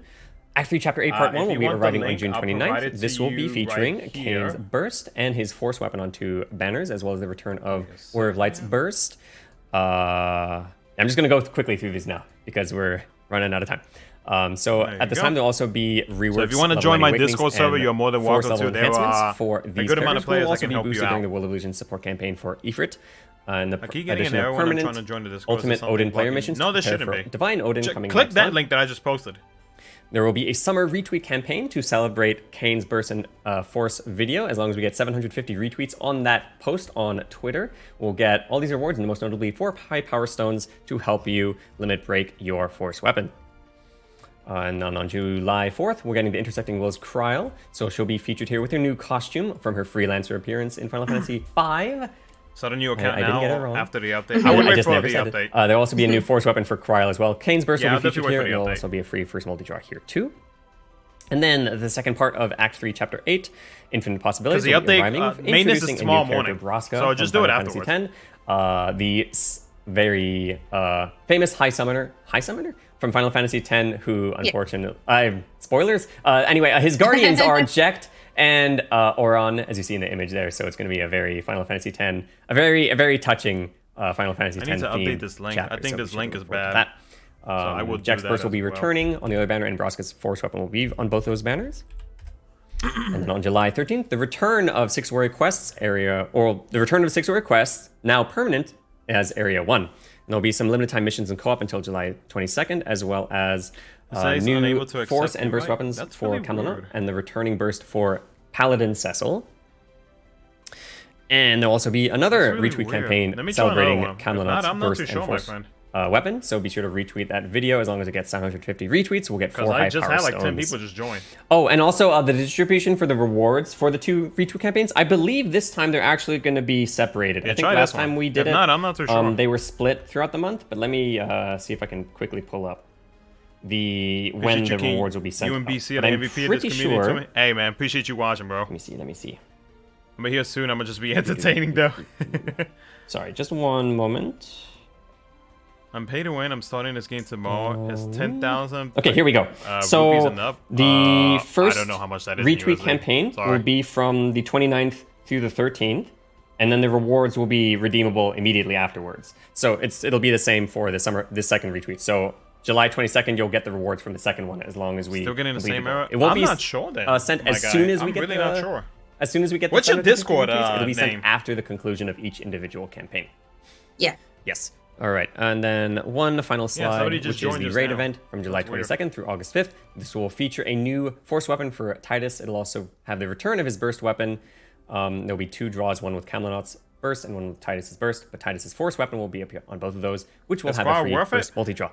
D: Act 3 Chapter 8 Part 1 will be arriving on June 29th. This will be featuring Kane's Burst and his Force weapon on 2 banners, as well as the return of Warrior of Light's Burst. I'm just going to go quickly through these now, because we're running out of time. So at this time, there'll also be reworks.
C: So if you want to join my Discord server, you're more than welcome to. There are
D: for these
C: a good amount of players
D: will
C: that can
D: also be
C: help
D: boosted
C: you
D: during the
C: out.
D: Will of Illusion support campaign for Ifrit. And the
C: I keep getting an
D: addition
C: error
D: of
C: when I'm
D: permanent
C: trying to join the Discord.
D: Ultimate Odin player missions.
C: No, this
D: prepare
C: shouldn't
D: for
C: be.
D: Divine Odin coming
C: Click
D: next
C: that
D: month.
C: link that I just posted.
D: There will be a summer retweet campaign to celebrate Kane's Burst and Force video. As long as we get 750 retweets on that post on Twitter, we'll get all these rewards, and most notably 4 high power stones to help you limit break your Force weapon. And then on July 4th, we're getting the Intersecting Will's Krile. So she'll be featured here with her new costume from her freelancer appearance in Final Fantasy V.
C: Start a new account
D: I
C: now
D: didn't get it wrong.
C: after the update. I would wait for the update.
D: There'll also be a new Force weapon for Krile as well. Kane's Burst will be featured here. There'll
C: update.
D: also be a free first multi-draw here too. And then the second part of Act 3, Chapter 8, Infinite Possibilities.
C: The update, maintenance is tomorrow morning,
D: Braska
C: so just do it afterwards.
D: The very famous High Summoner from Final Fantasy X, who unfortunately, spoilers. Anyway, his guardians are Jecht and Oron, as you see in the image there. So it's going to be a very Final Fantasy X, a very touching Final Fantasy X.
C: I need to update this link.
D: Chapter,
C: I think this link is bad.
D: That.
C: So I will
D: Jecht's Burst will be returning on the other banner, and Braska's Force weapon will be on both those banners. And then on July 13th, the return of 6 Warrior Quests area, or the return of 6 Warrior Quests, now permanent as Area 1. And there'll be some limited time missions in co-op until July 22nd, as well as new Force and Burst weapons for Kamlana, and the returning Burst for Paladin Cecil. And there'll also be another retweet campaign celebrating Kamlana's Burst and Force weapon, so be sure to retweet that video. As long as it gets 750 retweets, we'll get 4 high power stones. I just had like 10
C: people just join.
D: Oh, and also the distribution for the rewards for the 2 retweet campaigns, I believe this time they're actually going to be separated.
C: Yeah,
D: I think last time we did
C: I'm not too sure.
D: They were split throughout the month, but let me see if I can quickly pull up when the rewards will be sent.
C: UMBC and MVP of this community. Hey man, appreciate you watching, bro.
D: Let me see.
C: I'm here soon. I'm gonna just be entertaining though.
D: Sorry, just one moment.
C: I'm pay to win. I'm starting this game tomorrow. It's 10,000.
D: Okay, here we go. So the first
C: I don't know how much that is
D: retweet campaign will be from the 29th through the 13th, and then the rewards will be redeemable immediately afterwards. So it'll be the same for this second retweet. So July 22nd, you'll get the rewards from the second one as long as we
C: still getting the same error.
D: It won't
C: I'm
D: be
C: not sure then.
D: Sent as soon as we get
C: really not sure.
D: As soon as we get
C: what's your Discord
D: it'll be
C: name?
D: sent after the conclusion of each individual campaign.
E: Yeah.
D: Yes. All right, and then one final slide, which is the raid event from July 22nd through August 5th. This will feature a new Force weapon for Titus. It'll also have the return of his Burst weapon, There'll be 2 draws, one with Camelot's Burst and one with Titus's Burst, but Titus's Force Weapon will be up on both of those, which will have a free first multi-draw.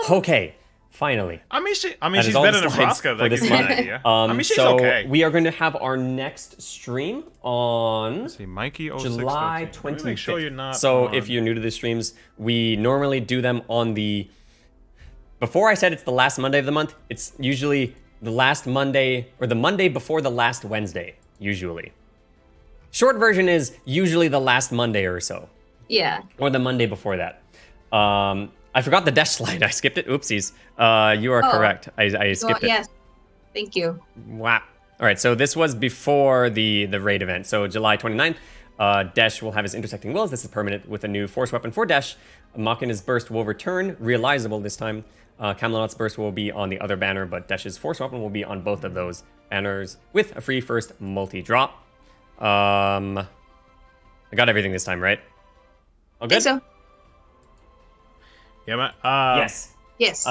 D: Okay, finally.
C: I mean, she's better than Vraska.
D: For this month.
C: She's
D: so
C: okay.
D: We are going to have our next stream on
C: Mikey
D: July 25th.
C: Make sure you're not
D: if you're new to the streams, we normally do them on the... Before I said it's the last Monday of the month, it's usually the last Monday, or the Monday before the last Wednesday, usually. Short version is usually the last Monday or so.
E: Yeah.
D: Or the Monday before that. I forgot the dash slide. I skipped it. Oopsies. You are correct. I skipped it.
E: Yes. Thank you.
D: Wow. All right. So this was before the raid event. So July 29th, Desh will have his intersecting wills. This is permanent with a new force weapon for Desh. Machina's burst will return, realizable this time. Camelot's burst will be on the other banner, but Desh's force weapon will be on both of those banners with a free first multi-drop. I got everything this time, right? All good?
E: I think so.
C: Yeah, man.
D: Yes.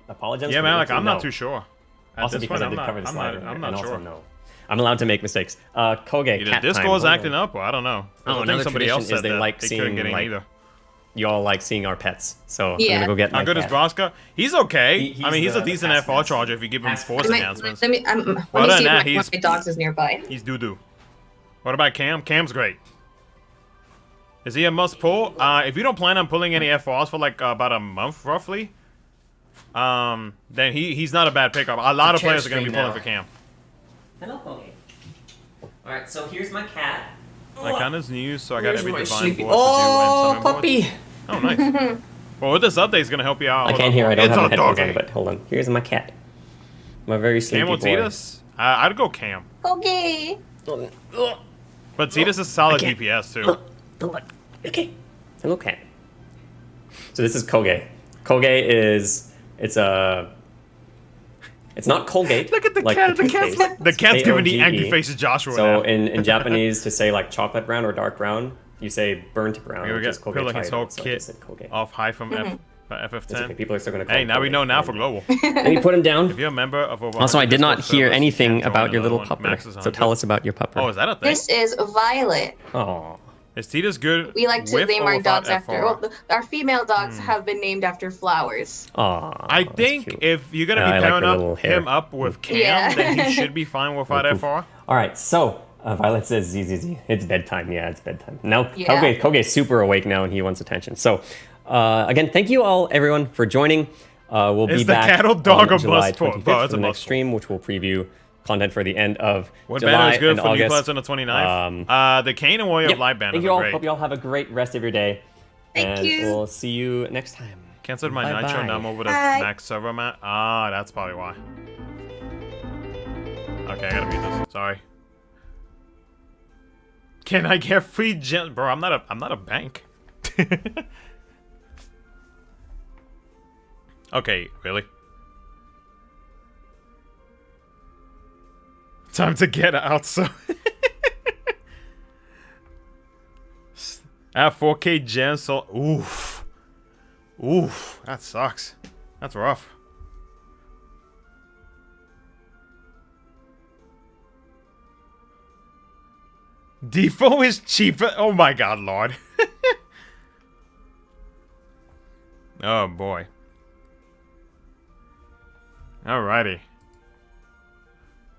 D: Apologize.
C: Yeah, man. Like, I'm not too sure.
D: Also because I didn't cover the slider.
C: I'm not sure.
D: No. I'm allowed to make mistakes. Koge,
C: either Discord's acting up, or I don't know.
D: Oh,
C: I think somebody else said
D: they like seeing
C: either.
D: Y'all like seeing our pets, so I'm gonna go get my
C: How good
D: cat.
C: is Vraska? He's okay. I mean, he's a decent FR charger if you give him force enhancements.
E: Let me see if one of my dogs is nearby.
C: He's doo-doo. What about Cam? Cam's great. Is he a must pull? If you don't plan on pulling any FRs for like about a month, roughly, then he's not a bad pickup. A lot of players are going to be pulling for Cam.
D: Hello, Koge. Alright, so here's my cat.
C: My cat is new, so I got every divine board to do.
D: Oh, puppy!
C: Oh, nice. Well, with this update, it's going to help you out.
D: I can't hear. I don't have my headphones on, but hold on. Here's my cat. My very sleepy boy.
C: Cam or Titus? I'd go Cam.
E: Okay.
C: But Titus is solid DPS, too.
D: Okay. Hello, cat. So this is Koge. Koge is... It's not Colgate.
C: Look at the cat. The cat's giving the angry faces Joshua.
D: So in Japanese, to say like chocolate brown or dark brown, you say burnt brown.
C: We're going to peel his whole kit off high from FF10.
D: Okay, people are still going to call
C: Hey, now we know now for global.
D: Let me put him down.
C: If you're a member of over
D: Also, I did not hear anything about your little pupper. So tell us about your pupper.
C: Oh, is that a thing?
E: This is Violet.
D: Oh.
C: Is Titus good?
E: We like to name our dogs after. Well, our female dogs have been named after flowers.
C: I think if you're gonna be pairing him up with Cam, then he should be fine without FR.
D: All right, so Violet says ZZZ. It's bedtime. Yeah, it's bedtime. Now Koge's super awake now and he wants attention. So again, thank you all, everyone, for joining. We'll be back on July 25th for the next stream, which will preview content for the end of July
C: good
D: and
C: for
D: August.
C: New Players on the 29th. The Kane and Warrior of Light banner.
D: Thank you all. Hope you all have a great rest of your day.
E: Thank you.
D: We'll see you next time.
C: Canceled my Nitro. Now I'm over to max server, Matt. That's probably why. Okay, I gotta mute this. Sorry. Can I get free gems, bro? I'm not a bank. Okay, really? Time to get out, so... I have 4K gems, so... Oof. Oof. That sucks. That's rough. Default is cheaper. Oh my god, Lord. Oh boy. Alrighty.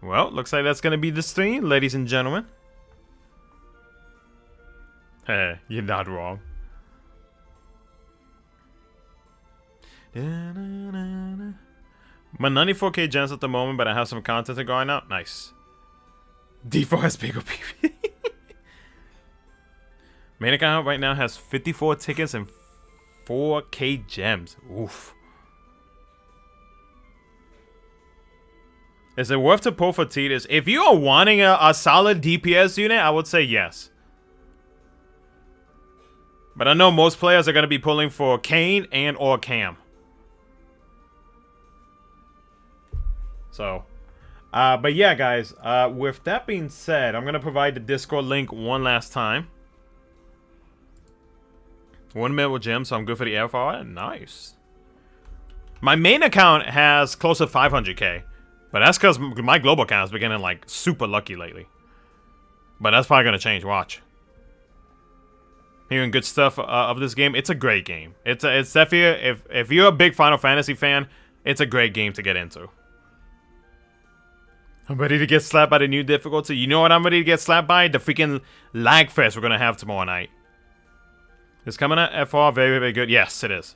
C: Well, looks like that's gonna be the stream, ladies and gentlemen. Hey, you're not wrong. My 94K gems at the moment, but I have some content going out. Nice. D4 has bigger PV. Main account right now has 54 tickets and 4K gems. Oof. Is it worth to pull for Titus? If you are wanting a solid DPS unit, I would say yes. But I know most players are going to be pulling for Kane and or Cam. So, but yeah, guys, with that being said, I'm going to provide the Discord link one last time. 1 minute with Jim, so I'm good for the FR. Nice. My main account has close to 500k. But that's because my global account has been getting, like, super lucky lately. But that's probably gonna change. Watch. Hearing good stuff of this game. It's a great game. It's definitely, if you're a big Final Fantasy fan, it's a great game to get into. I'm ready to get slapped by the new difficulty. You know what I'm ready to get slapped by? The freaking lag fest we're gonna have tomorrow night. It's coming at FR, very, very good. Yes, it is.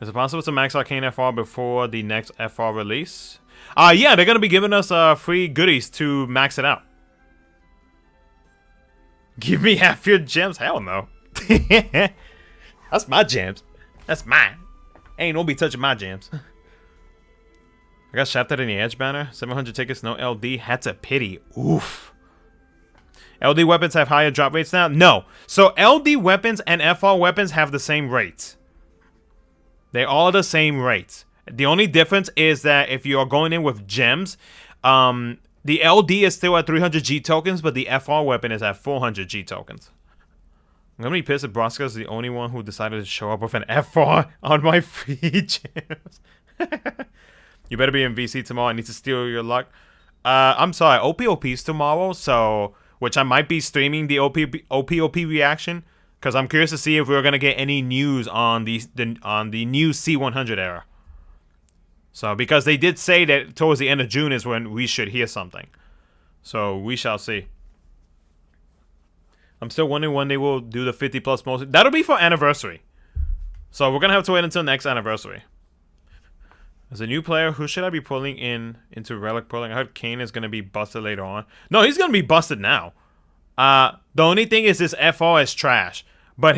C: Is it possible to max Arcane FR before the next FR release? Yeah, they're gonna be giving us free goodies to max it out. Give me half your gems? Hell no. That's my gems. That's mine. Ain't nobody touching my gems. I got shafted in the Edge banner. 700 tickets, no LD. That's a pity. Oof. LD weapons have higher drop rates now? No. So LD weapons and FR weapons have the same rates. They all the same rates. The only difference is that if you are going in with gems, the LD is still at 300 G tokens, but the FR weapon is at 400 G tokens. I'm gonna be pissed if Broska is the only one who decided to show up with an FR on my free gems. You better be in VC tomorrow. I need to steal your luck. I'm sorry, OPOP's tomorrow, so which I might be streaming the OPOP reaction because I'm curious to see if we're gonna get any news on the new C100 era. So, because they did say that towards the end of June is when we should hear something. So, we shall see. I'm still wondering when they will do the 50 plus most. That'll be for anniversary. So, we're going to have to wait until next anniversary. As a new player, who should I be pulling into Relic pulling? I heard Kane is going to be busted later on. No, he's going to be busted now. The only thing is this FR is trash. But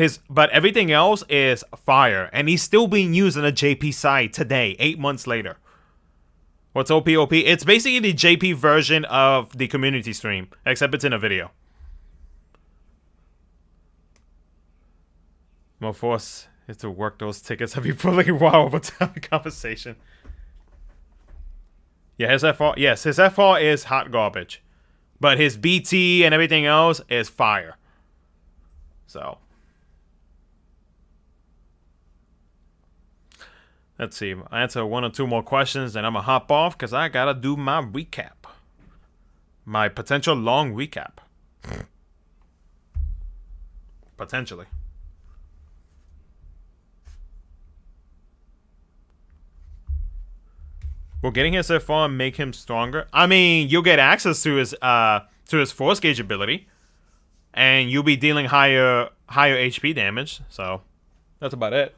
C: everything else is fire. And he's still being used on a JP side today, 8 months later. What's OPOP? It's basically the JP version of the community stream, except it's in a video. More force is to work those tickets. Have you pulling a while over time conversation? Yeah, his FR. Yes, his FR is hot garbage. But his BT and everything else is fire. So. Let's see. I answer one or two more questions, then I'm going to hop off because I got to do my recap. My potential long recap. Potentially. Will getting his FR make him stronger? I mean, you'll get access to his force gauge ability. And you'll be dealing higher HP damage. So, that's about it.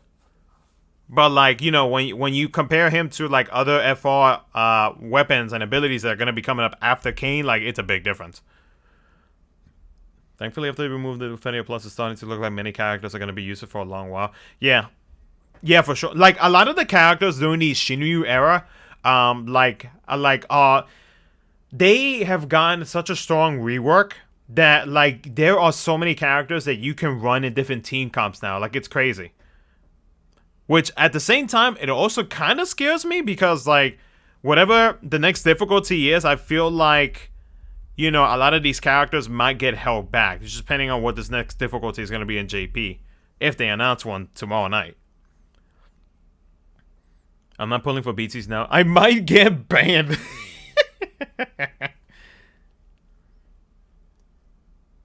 C: But, like, you know, when you compare him to, like, other FR weapons and abilities that are going to be coming up after Kane, like, it's a big difference. Thankfully, after they remove the Infinity Plus, it's starting to look like many characters are going to be useful for a long while. Yeah. Yeah, for sure. Like, a lot of the characters during the Shinryu era, they have gotten such a strong rework that, like, there are so many characters that you can run in different team comps now. Like, it's crazy. Which, at the same time, it also kind of scares me because, like, whatever the next difficulty is, I feel like, you know, a lot of these characters might get held back. Just depending on what this next difficulty is going to be in JP. If they announce one tomorrow night. I'm not pulling for BTs now. I might get banned.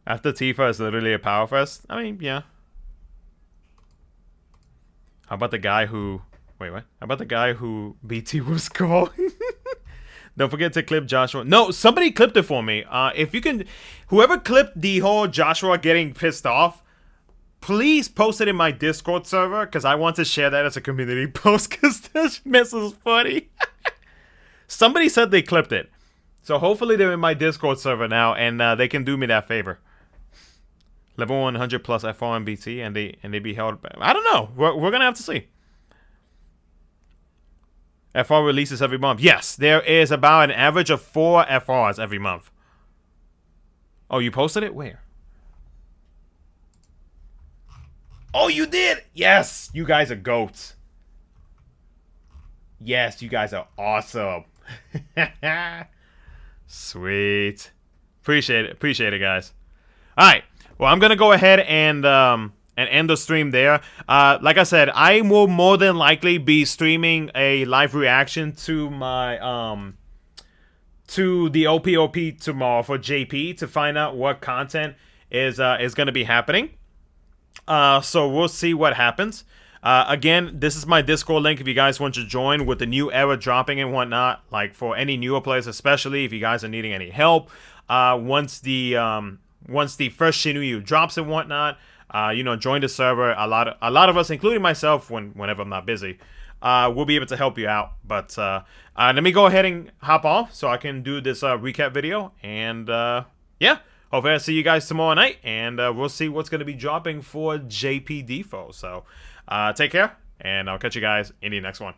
C: After Tifa is literally a power fest. I mean, yeah. How about the guy who... Wait, what? How about the guy who BT was called? Don't forget to clip Joshua. No, somebody clipped it for me. If you can... Whoever clipped the whole Joshua getting pissed off, please post it in my Discord server, because I want to share that as a community post, because this mess is funny. Somebody said they clipped it. So hopefully they're in my Discord server now, and they can do me that favor. Level 100 plus FR and BT, and they be held back. I don't know. We're gonna have to see. FR releases every month. Yes, there is about an average of 4 FRs every month. Oh, you posted it? Where? Oh, you did? Yes, you guys are goats. Yes, you guys are awesome. Sweet. Appreciate it, guys. All right. Well, I'm gonna go ahead and end the stream there. Like I said, I will more than likely be streaming a live reaction to my to the OPOP tomorrow for JP to find out what content is going to be happening. So we'll see what happens. Again, this is my Discord link if you guys want to join with the new era dropping and whatnot. Like for any newer players, especially if you guys are needing any help. Once the first Shinryu drops and whatnot, join the server. A lot of us, including myself, whenever I'm not busy, we'll be able to help you out. But let me go ahead and hop off so I can do this recap video. And yeah, hopefully I'll see you guys tomorrow night, and we'll see what's going to be dropping for JP DFFOO. So take care, and I'll catch you guys in the next one.